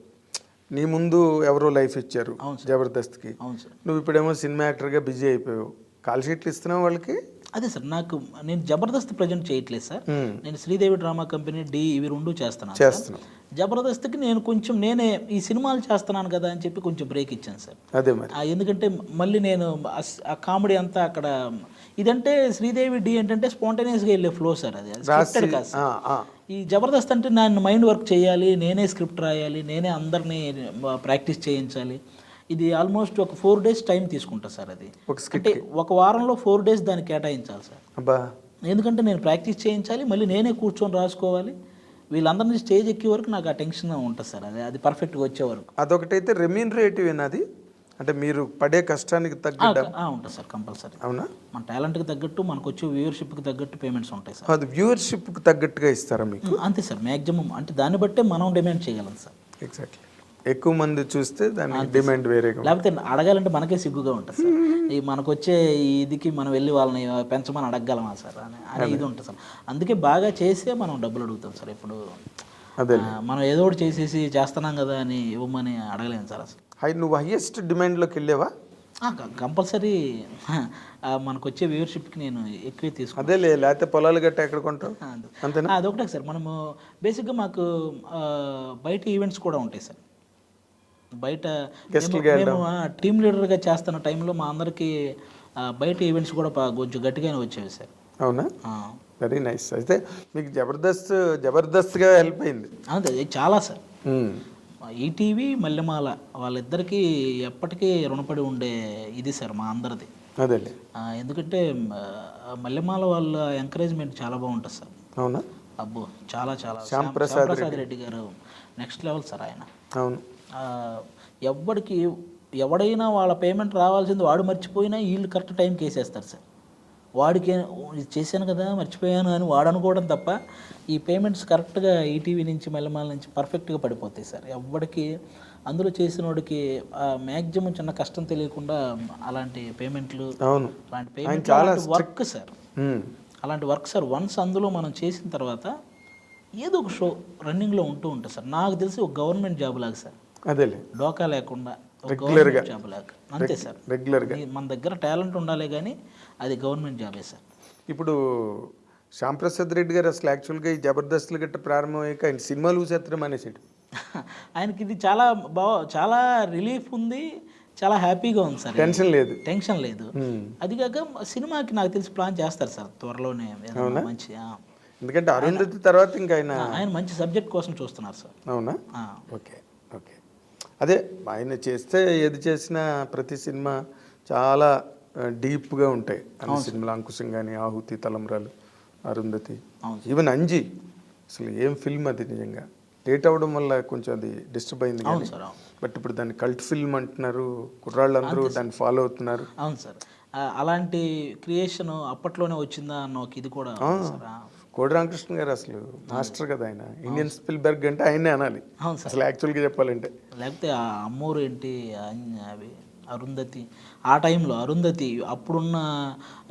నీ ముందు ఎవరో లైఫ్ ఇచ్చారు జబర్దస్త్కి. అవును సార్. నువ్వు ఇప్పుడేమో సినిమా యాక్టర్గా బిజీ అయిపోయావు, కాల్ షీట్లు ఇస్తున్నావు వాళ్ళకి. అదే సార్, నేను జబర్దస్త్ ప్రజెంట్ చేయట్లేదు సార్. నేను శ్రీదేవి డ్రామా కంపెనీ ఇవి 2 చేస్తున్నాను. జబర్దస్త్కి నేనే ఈ సినిమాలు చేస్తున్నాను కదా అని చెప్పి కొంచెం బ్రేక్ ఇచ్చాను సార్. అదే మరి ఎందుకంటే మళ్ళీ నేను ఆ కామెడీ అంతా అక్కడ ఇదంటే శ్రీదేవి ఏంటంటే స్పాంటేనియస్గా వెళ్ళే ఫ్లో సార్. అది స్క్రిప్టెడ్ కాదు సార్. ఈ జబర్దస్త్ అంటే నేను మైండ్ వర్క్ చేయాలి, నేనే స్క్రిప్ట్ రాయాలి, నేనే అందరినీ ప్రాక్టీస్ చేయించాలి. ఇది ఆల్మోస్ట్ ఒక 4 days టైం తీసుకుంటా సార్. అది అంటే ఒక వారంలో 4 days దాన్ని కేటాయించాలి సార్. ఎందుకంటే నేను ప్రాక్టీస్ చేయించాలి, మళ్ళీ నేనే కూర్చొని రాసుకోవాలి. వీళ్ళందరినీ స్టేజ్ ఎక్కే వరకు నాకు ఆ టెన్షన్ ఉంటుంది సార్. అది పర్ఫెక్ట్గా వచ్చే వరకు. అదొకటైతే రెమ్యూనరేటివ్ అది, అంటే మీరు పడే కష్టానికి తగ్గట్టు ఉంటుంది సార్ కంపల్సరీ. అవునా? మన టాలెంట్కి తగ్గట్టు మనకు వచ్చే వ్యూవర్షిప్కి తగ్గట్టు పేమెంట్స్ ఉంటాయి సార్. అది వ్యూవర్షిప్కి తగ్గట్టుగా ఇస్తారా మీకు? అంతే సార్, మ్యాక్సిమం అంటే దాన్ని బట్టే మనం డిమాండ్ చేయగలం సార్. ఎగ్జాక్ట్లీ. ఎక్కువ మంది చూస్తే దాని డిమాండ్ వేరేగా, లేకపోతే అడగాలంటే మనకే సిగ్గుగా ఉంటుంది సార్. ఈ మనకు వచ్చే ఇదికి మనం వెళ్ళి వాళ్ళని పెంచమని అడగగలమా సార్ అని ఇది ఉంటుంది సార్. అందుకే బాగా చేసే మనం డబ్బులు అడుగుతాం సార్. ఇప్పుడు అదే మనం ఏదో ఒకటి చేసేసి చేస్తున్నాం కదా అని ఇవ్వమని అడగలేము సార్ అసలు. నువ్వు హైయెస్ట్ డిమాండ్లోకి వెళ్ళావా? కంపల్సరీ మనకు వచ్చే వ్యూవర్షిప్కి నేను ఎక్కువే తీసుకుంటాను. అదే లేకపోతే పొలాలు గట్ట ఎక్కడ కొంటావు అంతేనా? అదొకటే సార్. మనము బేసిక్గా మాకు బయట ఈవెంట్స్ కూడా ఉంటాయి సార్. బయట మేము టీమ్ లీడర్గా చేస్తున్న టైంలో మా అందరికీ బయట ఈవెంట్స్ కూడా కొంచెం గట్టిగానే వచ్చేవి సార్. అవునా? Very nice. అయితే మీకు జబర్దస్త్గా హెల్ప్ అయింది. అదే చాలా సార్. ఈటీవీ మల్లెమాల వాళ్ళిద్దరికీ ఎప్పటికీ రుణపడి ఉండే ఇది సార్ మా అందరిది. అదే ఎందుకంటే మల్లెమాల వాళ్ళ ఎంకరేజ్మెంట్ చాలా బాగుంటుంది సార్. అవునా? అబ్బో చాలా చాలా. శ్యాంప్రసాద్ రెడ్డి గారు నెక్స్ట్ లెవెల్ సార్ ఆయన. అవును. ఎవడైనా వాళ్ళ పేమెంట్ రావాల్సింది వాడు మర్చిపోయినా వీళ్ళు కరెక్ట్ టైంకి వేసేస్తారు సార్. వాడికి చేశాను కదా మర్చిపోయాను అని వాడు అనుకోవడం తప్ప ఈ పేమెంట్స్ కరెక్ట్గా ఈటీవీ నుంచి మల్లెమాల నుంచి పర్ఫెక్ట్గా పడిపోతాయి సార్. ఎవరికి అందులో చేసిన వాడికి మ్యాక్సిమం చిన్న కష్టం తెలియకుండా అలాంటి పేమెంట్లు, అలాంటి పేమెంట్ వర్క్ సార్, అలాంటి వర్క్ సార్. వన్స్ అందులో మనం చేసిన తర్వాత ఏదో ఒక షో రన్నింగ్లో ఉంటుంది సార్. నాకు తెలిసి ఒక గవర్నమెంట్ జాబ్ లాగా సార్. అదే డోకా లేకుండా గవర్నమెంట్ జాబ్ లాగా అంతే సార్. రెగ్యులర్గా మన దగ్గర టాలెంట్ ఉండాలి కానీ అది గవర్నమెంట్ జాబే సార్. ఇప్పుడు శ్యాంప్రసాద్ రెడ్డి గారు అసలు యాక్చువల్గా ఈ జబర్దస్త్లు గట్ట ప్రారంభమయ్యాక ఆయన సినిమాలు చూసేత్తడం అనేసాడు. ఆయనకి ఇది చాలా రిలీఫ్ ఉంది, చాలా హ్యాపీగా ఉంది సార్. టెన్షన్ లేదు. అది కాక సినిమాకి నాకు తెలిసి ప్లాన్ చేస్తారు సార్ త్వరలోనే మంచి. ఎందుకంటే అరుంధతి తర్వాత ఇంకా ఆయన మంచి సబ్జెక్ట్ కోసం చూస్తున్నారు సార్. అవునా? ఓకే. అదే ఆయన చేస్తే ఏది చేసినా ప్రతి సినిమా చాలా డీప్గా ఉంటాయి. అన్ని సినిమాలు అంకుశం కానీ, ఆహుతి, తలంబ్రాలు, అరుంధతి, ఈవెన్ అంజీ. అసలు ఏం ఫిల్మ్ అది. నిజంగా లేట్ అవ్వడం వల్ల కొంచెం అది డిస్టర్బ్ అయింది కానీ, బట్ ఇప్పుడు దాన్ని కల్ట్ ఫిల్మ్ అంటున్నారు, కుర్రాళ్ళందరూ దాన్ని ఫాలో అవుతున్నారు. అవును సార్. అలాంటి క్రియేషన్ అప్పట్లోనే వచ్చిందా అన్న ఒక ఇది కూడా కోడి రామకృష్ణ గారు అసలు మాస్టర్ కదా ఆయన. ఇండియన్ స్పిల్బర్గ్ అంటే ఆయనే అనాలి అవును సార్. అసలు యాక్చువల్గా చెప్పాలంటే. లేకపోతే ఆ అమ్మోరు ఏంటి అవి అరుంధతి, ఆ టైంలో అరుంధతి అప్పుడున్న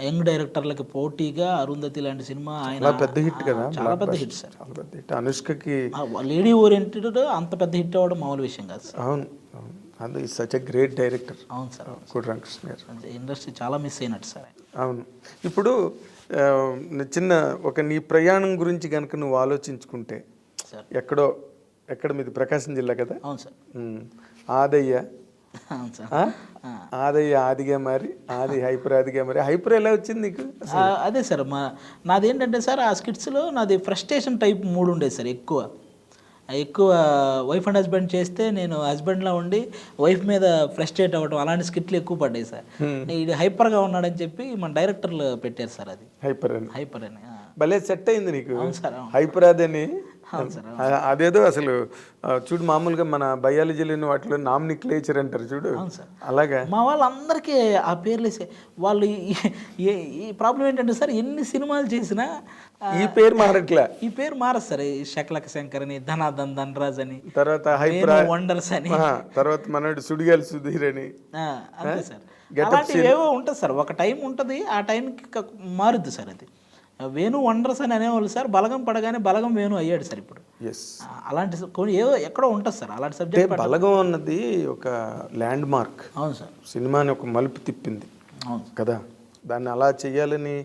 యంగ్ డైరెక్టర్లకి పోటీగా అరుంధతి లాంటి సినిమా ఆయన చాలా పెద్ద హిట్ కదా. చాలా పెద్ద హిట్ సార్. చాలా పెద్ద హిట్. అనుష్కకి లేడీ ఓరియంటెడ్ అంత పెద్ద హిట్ అవ్వడం మామూలు విషయం కాదు సార్. అవును అవును, అది సచ్ ఎ గ్రేట్ డైరెక్టర్ అవును సార్. కోడి రామకృష్ణ గారు. ఇండస్ట్రీ చాలా మిస్ అయినట్టు సార్. అవును. ఇప్పుడు చిన్న ఒక నీ ప్రయాణం గురించి కనుక నువ్వు ఆలోచించుకుంటే సార్. ఎక్కడ మీది ప్రకాశం జిల్లా కదా. అవును సార్. ఆదయ్య, అవును సార్. ఆదయ్య ఆదిగా మరి, ఆది హైపర్ ఆదిగా మరి. హైపర్ ఎలా వచ్చింది నీకు? అదే సార్, నాదేంటంటే సార్ ఆ స్కిట్స్లో నాది ఫ్రస్ట్రేషన్ టైప్ మూడు ఉండేది సార్. ఎక్కువ వైఫ్ అండ్ హస్బెండ్ చేస్తే నేను హస్బెండ్లో ఉండి వైఫ్ మీద ఫ్రస్ట్రేట్ అవ్వడం, అలాంటి స్కిట్లు ఎక్కువ పడ్డాయి సార్. ఇది హైపర్గా ఉన్నాడని చెప్పి మన డైరెక్టర్లు పెట్టారు సార్. అది హైపర్ అని భలే సెట్ అయింది నీకు. అవును సార్. హైపర్ అదని అదేదో అసలు చూడు, మామూలుగా మన బయాలజీలోని వాటిలో నామినిక్లేచర్ అంటారు చూడు, అలాగా మా వాళ్ళందరికీ ఆ పేర్లు వాళ్ళు. ఈ ప్రాబ్లం ఏంటంటే సార్, ఎన్ని సినిమాలు చేసినా ఈ పేరు మారట్లే. ఈ పేరు మారదు సార్. శకలక శంకర్ అని, ధనాధన్ ధనరాజ్ అని, తర్వాత హైపర్ వండర్స్ అని, తర్వాత మనోడు సుడిగాలి సుధీర్ అని. అంతే సార్. అలాంటివి ఏవో ఉంటుంది సార్. ఒక టైం ఉంటుంది, ఆ టైంకి మారుద్ది సార్. అది వేణు వండర్స్ అని అనేవాళ్ళు సార్. బలగం పడగానే బలగం వేణు అయ్యాడు సార్ ఇప్పుడు. అలాంటి కొన్ని ఏదో ఎక్కడో ఉంటుంది సార్ అలాంటి సబ్జెక్ట్. బలగం అన్నది ఒక ల్యాండ్ మార్క్. అవును సార్. సినిమాని ఒక మలుపు తిప్పింది. అవును కదా. దాన్ని అలా చేయాలని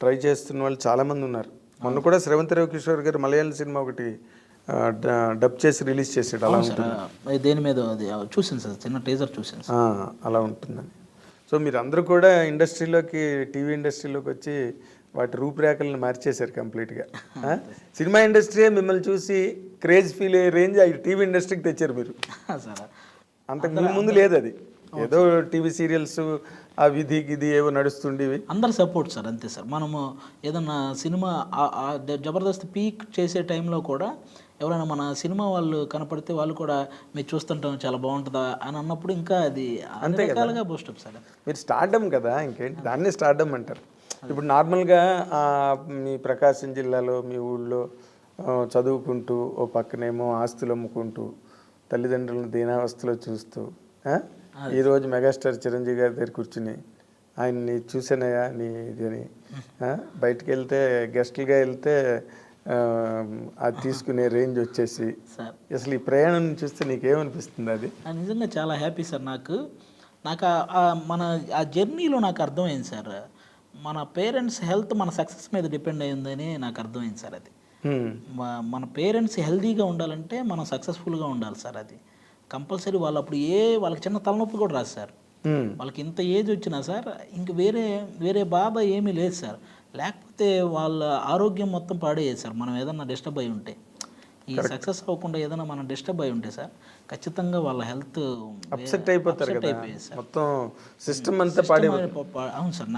ట్రై చేస్తున్న వాళ్ళు చాలామంది ఉన్నారు. మొన్న కూడా శ్రవంత్ రవికిషోర్ గారు మలయాళం సినిమా ఒకటి డబ్ చేసి రిలీజ్ చేసాడు. అలా ఉంటుంది. దేని మీద అది చూసాను సార్, చిన్న టీజర్ చూసాను. అలా ఉంటుందని. సో మీరు అందరూ కూడా ఇండస్ట్రీలోకి, టీవీ ఇండస్ట్రీలోకి వచ్చి వాటి రూపురేఖలను మార్చేశారు కంప్లీట్గా. సినిమా ఇండస్ట్రీ మిమ్మల్ని చూసి క్రేజ్ ఫీల్ అయ్యే రేంజ్ టీవీ ఇండస్ట్రీకి తెచ్చారు మీరు. అంతకు ముందు లేదు అది. ఏదో టీవీ సీరియల్స్ ఆ విధి గిది ఏవో నడుస్తుండేవి. అందరు సపోర్ట్ సార్. అంతే సార్. మనము ఏదన్నా సినిమా జబర్దస్త్ పీక్ చేసే టైంలో కూడా ఎవరైనా మన సినిమా వాళ్ళు కనపడితే వాళ్ళు కూడా మీరు చూస్తుంటాం చాలా బాగుంటుందా అని అన్నప్పుడు ఇంకా అది అంతే రకాలుగా బూస్టప్ సార్. మీరు స్టార్డమ్ కదా, ఇంకేంటి దాన్నే స్టార్డమ్ అంటారు. ఇప్పుడు నార్మల్గా మీ ప్రకాశం జిల్లాలో మీ ఊళ్ళో చదువుకుంటూ ఓ పక్కనేమో ఆస్తులు అమ్ముకుంటూ తల్లిదండ్రులను దీనావస్థలో చూస్తూ ఈరోజు మెగాస్టార్ చిరంజీవి గారి దగ్గర కూర్చుని ఆయన్ని చూసానయా నీ ఇది అని బయటికి వెళ్తే గెస్ట్లుగా వెళ్తే అది తీసుకునే రేంజ్ వచ్చేసి అసలు ఈ ప్రయాణం చూస్తే నీకేమనిపిస్తుంది? అది నిజంగా చాలా హ్యాపీ సార్. నాకు మన ఆ జర్నీలో నాకు అర్థమైంది సార్, మన పేరెంట్స్ హెల్త్ మన సక్సెస్ మీద డిపెండ్ అయ్యిందని నాకు అర్థమైంది సార్. అది మన పేరెంట్స్ హెల్తీగా ఉండాలంటే మనం సక్సెస్ఫుల్గా ఉండాలి సార్. అది కంపల్సరీ. వాళ్ళు అప్పుడు వాళ్ళకి చిన్న తలనొప్పి కూడా రాదు సార్. వాళ్ళకి ఇంత ఏజ్ వచ్చినా సార్ ఇంక వేరే బాధ ఏమీ లేదు సార్. లేకపోతే వాళ్ళ ఆరోగ్యం మొత్తం పాడేది సార్. మనం ఏదన్నా డిస్టర్బ్ అయి ఉంటే, ఈ సక్సెస్ అవ్వకుండా ఏదైనా మనం డిస్టర్బ్ అయి ఉంటే సార్ ఖచ్చితంగా వాళ్ళ హెల్త్ అప్సెట్ అయిపోతారు కదా, మొత్తం సిస్టమ్ అంతా పాడైపోతుంది. అవును సార్.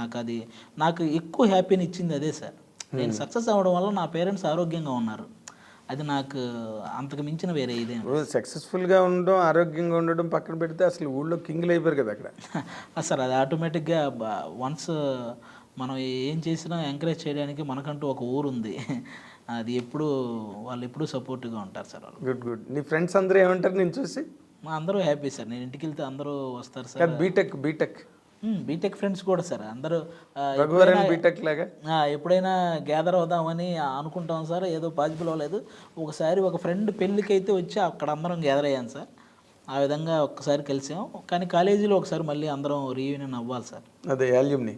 నాకు ఎక్కువ హ్యాపీని ఇచ్చింది అదే సార్. నేను సక్సెస్ అవ్వడం వల్ల నా పేరెంట్స్ ఆరోగ్యంగా ఉన్నారు. అది నాకు అంతకు మించిన వేరే ఇదే. సక్సెస్ఫుల్గా ఉండడం, ఆరోగ్యంగా ఉండడం పక్కన పెడితే అసలు ఊళ్ళో కింగ్లు అయిపోయారు కదా అక్కడ. సార్ అది ఆటోమేటిక్గా వన్స్ మనం ఏం చేసినా ఎంకరేజ్ చేయడానికి మనకంటూ ఒక ఊరు ఉంది. అది వాళ్ళు ఎప్పుడూ సపోర్టివ్గా ఉంటారు సార్. వాళ్ళు గుడ్. నీ ఫ్రెండ్స్ అందరూ ఏమంటారు నేను చూసి? అందరూ హ్యాపీ సార్. నేను ఇంటికి వెళ్తే అందరూ వస్తారు సార్. బీటెక్ ఫ్రెండ్స్ కూడా సార్. అందరూ బీటెక్ లాగా ఎప్పుడైనా గ్యాదర్ అవుదామని అనుకుంటాం సార్. ఏదో పాసిబుల్ అవ్వలేదు. ఒకసారి ఒక ఫ్రెండ్ పెళ్ళికి అయితే వచ్చి అక్కడ అందరం గ్యాదర్ అయ్యాను సార్. ఆ విధంగా ఒక్కసారి కలిసాం. కానీ కాలేజీలో ఒకసారి మళ్ళీ అందరం రీయూనియన్ అవ్వాలి సార్. అదే యాల్యూమ్ని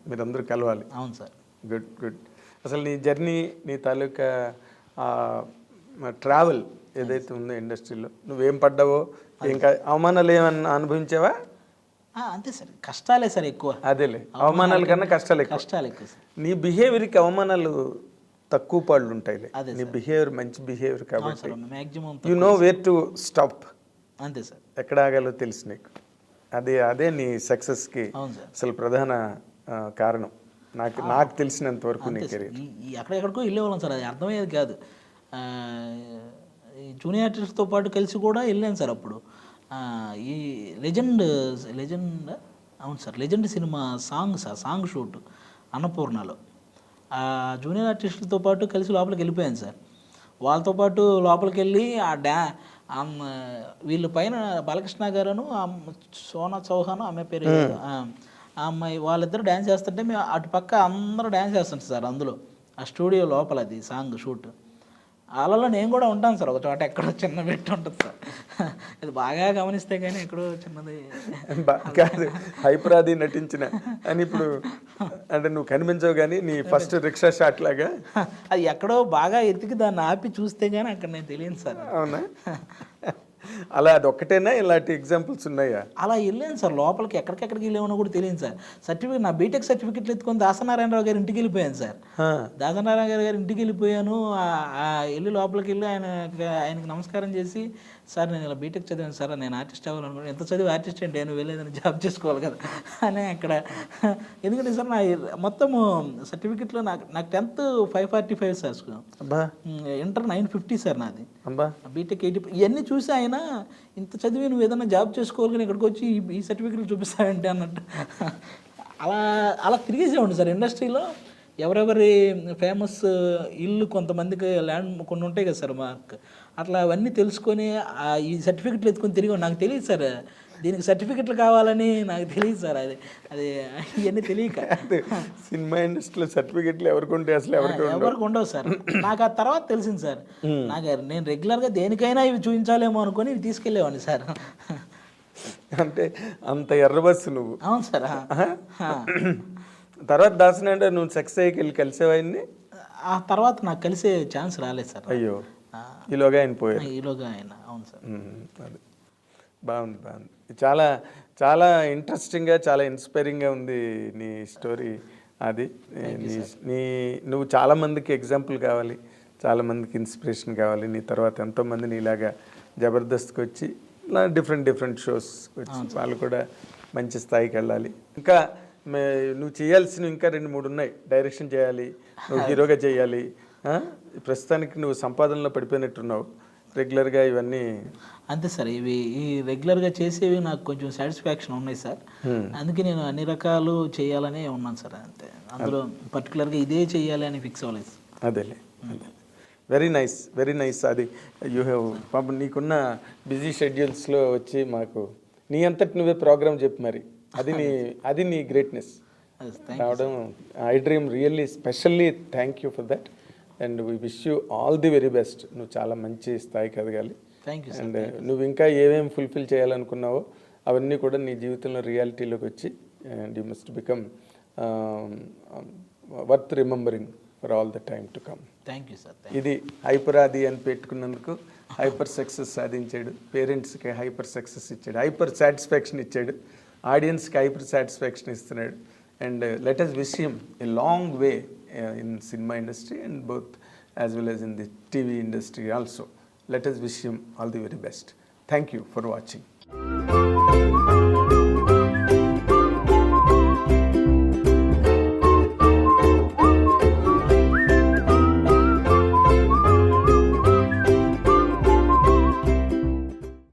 మీరందరూ కలవాలి. అవును సార్. గుడ్. అసలు నీ జర్నీ, నీ తాలూకా ట్రావెల్ ఏదైతే ఉందో ఇండస్ట్రీలో నువ్వేం పడ్డావో, ఇంకా అవమానాలు ఏమన్నా అనుభవించావా? అంతే సార్. కష్టాలే సార్ ఎక్కువ. అదేలే, అవమానాల కన్నా కష్టాలు ఎక్కువ సార్. నీ బిహేవియర్కి అవమానాలు తక్కువ పాళ్ళు ఉంటాయిలే. నీ బిహేవియర్ మంచి బిహేవియర్ కాబట్టి you know where to stop. అంతే సార్. ఎక్కడ ఆగాలో తెలుసు నీకు. అదే నీ సక్సెస్కి అసలు ప్రధాన కారణం నాకు తెలిసినంత వరకు. నీ కెరీర్ ఎక్కడెక్కడికో వెళ్ళేవాళ్ళం సార్. అది అర్థమయ్యేది కాదు. జూనియర్ ఆర్టిస్ట్తో పాటు కలిసి కూడా వెళ్ళాను సార్. అప్పుడు ఈ లెజెండ్ అవును sir, legend cinema song shoot అన్నపూర్ణలో ఆ జూనియర్ ఆర్టిస్టులతో పాటు కలిసి లోపలికి వెళ్ళిపోయాను సార్. వాళ్ళతో పాటు లోపలికి వెళ్ళి వీళ్ళ పైన బాలకృష్ణ గారును సోనా చౌహాన్ ఆమె పేరు ఏదో, ఆ అమ్మాయి వాళ్ళిద్దరు డ్యాన్స్ చేస్తుంటే మేము అటు పక్క అందరూ డ్యాన్స్ చేస్తుంటారు సార్. అందులో ఆ స్టూడియో లోపల అది సాంగ్ షూట్, వాళ్ళలో నేను కూడా ఉంటాను సార్. ఒక చోట ఎక్కడో చిన్న పెట్టి ఉంటుంది సార్. అది బాగా గమనిస్తే కానీ ఎక్కడో చిన్నది కాదు హైపరాది నటించిన అని ఇప్పుడు అంటే నువ్వు కనిపించవు కానీ నీ ఫస్ట్ రిక్షా షాట్ లాగా అది ఎక్కడో బాగా ఎతికి దాన్ని ఆపి చూస్తే కానీ అక్కడ నేను తెలియదు సార్. అవునా? అలా అది ఒక్కటేనా ఇలాంటి ఎగ్జాంపుల్స్ ఉన్నాయా? అలా వెళ్ళాను సార్ లోపలికి, ఎక్కడికెక్కడికి వెళ్ళామో కూడా తెలియదు సార్. సర్టిఫికేట్ నా బీటెక్ సర్టిఫికెట్లు ఎత్తుకొని దాసనారాయణరావు గారి ఇంటికి వెళ్ళిపోయాను సార్. దాసనారాయణ గారి ఇంటికి వెళ్ళిపోయాను. వెళ్ళి లోపలికి వెళ్ళి ఆయనకి నమస్కారం చేసి, సార్ నేను ఇలా బీటెక్ చదివాను సార్, నేను ఆర్టిస్ట్ అవ్వాలనుకున్నాను. ఎంత చదివి ఆర్టిస్ట్ అంటే నేను వెళ్ళేదని జాబ్ చేసుకోవాలి కదా అని అక్కడ. ఎందుకంటే సార్ నా మొత్తము సర్టిఫికెట్లో నాకు 10th 545 సార్, ఇంటర్ 950 సార్ నాది, బీటెక్ 80. ఇవన్నీ చూసి ఆయన ఇంత చదివి నువ్వు ఏదైనా జాబ్ చేసుకోవాలి కానీ ఇక్కడికి వచ్చి ఈ సర్టిఫికెట్లు చూపిస్తావంటే అన్నట్టు అలా అలా తిరిగేసేవాడు సార్ ఇండస్ట్రీలో. ఎవరెవరి ఫేమస్ ఇల్లు కొంతమందికి ల్యాండ్ కొన్ని ఉంటాయి కదా సార్ మాకు, అట్లా అవన్నీ తెలుసుకొని ఈ సర్టిఫికెట్లు ఎత్తుకొని తిరిగి నాకు తెలియదు సార్. దీనికి సర్టిఫికెట్లు కావాలని నాకు తెలియదు సార్. అది ఇవన్నీ తెలియక సినిమా ఇండస్ట్రీలో సర్టిఫికెట్లు ఎవరికి ఉంటాయి అసలు? ఎవరికి ఉండవు సార్. నాకు ఆ తర్వాత తెలిసింది సార్. నేను రెగ్యులర్గా దేనికైనా ఇవి చూపించాలేమో అనుకొని ఇవి తీసుకెళ్ళేవాడిని సార్. అంటే అంత ఎర్ర బస్సు నువ్వు. అవును సార్. తర్వాత దాసన అంటే నువ్వు సెక్స్ అయ్యి వెళ్ళి కలిసేవాడిని. ఆ తర్వాత నాకు కలిసే ఛాన్స్ రాలేదు సార్. అయ్యో, ఈలోగా ఆయన పోయారు. ఈలోగా ఆయన. అవును సార్. అది బాగుంది, బాగుంది. చాలా చాలా ఇంట్రెస్టింగ్గా, చాలా ఇన్స్పైరింగ్గా ఉంది నీ స్టోరీ. అది నువ్వు చాలామందికి ఎగ్జాంపుల్ కావాలి, చాలామందికి ఇన్స్పిరేషన్ కావాలి. నీ తర్వాత ఎంతోమంది నీలాగా జబర్దస్త్కి వచ్చి ఇలా డిఫరెంట్ షోస్ వచ్చి వాళ్ళు కూడా మంచి స్థాయికి వెళ్ళాలి. ఇంకా నువ్వు చేయాల్సినవి ఇంకా 2-3 ఉన్నాయి. డైరెక్షన్ చేయాలి, నువ్వు హీరోగా చేయాలి. ప్రస్తుతానికి నువ్వు సంపాదనలో పడిపోయినట్టున్నావు. రెగ్యులర్గా ఇవన్నీ అంతే సార్. ఈ రెగ్యులర్గా చేసేవి నాకు కొంచెం సాటిస్ఫాక్షన్ ఉన్నాయి సార్. అందుకే నేను అన్ని రకాలు చేయాలనే ఉన్నాను సార్. అంతే, అందులో పర్టికులర్గా ఇదే చేయాలి అని ఫిక్స్ అవ్వలేదు. అదేలే, వెరీ నైస్, వెరీ నైస్. అది యూ హ్యావ్ పాపం నీకున్న బిజీ షెడ్యూల్స్లో వచ్చి మాకు నీ అంతటి నువ్వే ప్రోగ్రామ్ చెప్పి మరి అది నీ గ్రేట్నెస్ రావడం. I dream really specially thank you for that and we wish you all the very best. నువ్వు చాలా మంచి స్థాయికి ఎదగాలి. అండ్ నువ్వు ఇంకా ఏమేమి ఫుల్ఫిల్ చేయాలనుకున్నావో అవన్నీ కూడా నీ జీవితంలో రియాలిటీలోకి వచ్చి and you must become worth remembering for all the time to come. Thank you sir. ఇది హైపరాది అని పెట్టుకున్నందుకు హైపర్ సక్సెస్ సాధించాడు, పేరెంట్స్కి హైపర్ సక్సెస్ ఇచ్చాడు, హైపర్ సాటిస్ఫాక్షన్ ఇచ్చాడు, ఆడియన్స్కి హైపర్ సాటిస్ఫాక్షన్ ఇస్తున్నాడు. And let us wish him a long way in cinema industry and both as well as in the TV industry also. Let us wish him all the very best. Thank you for watching.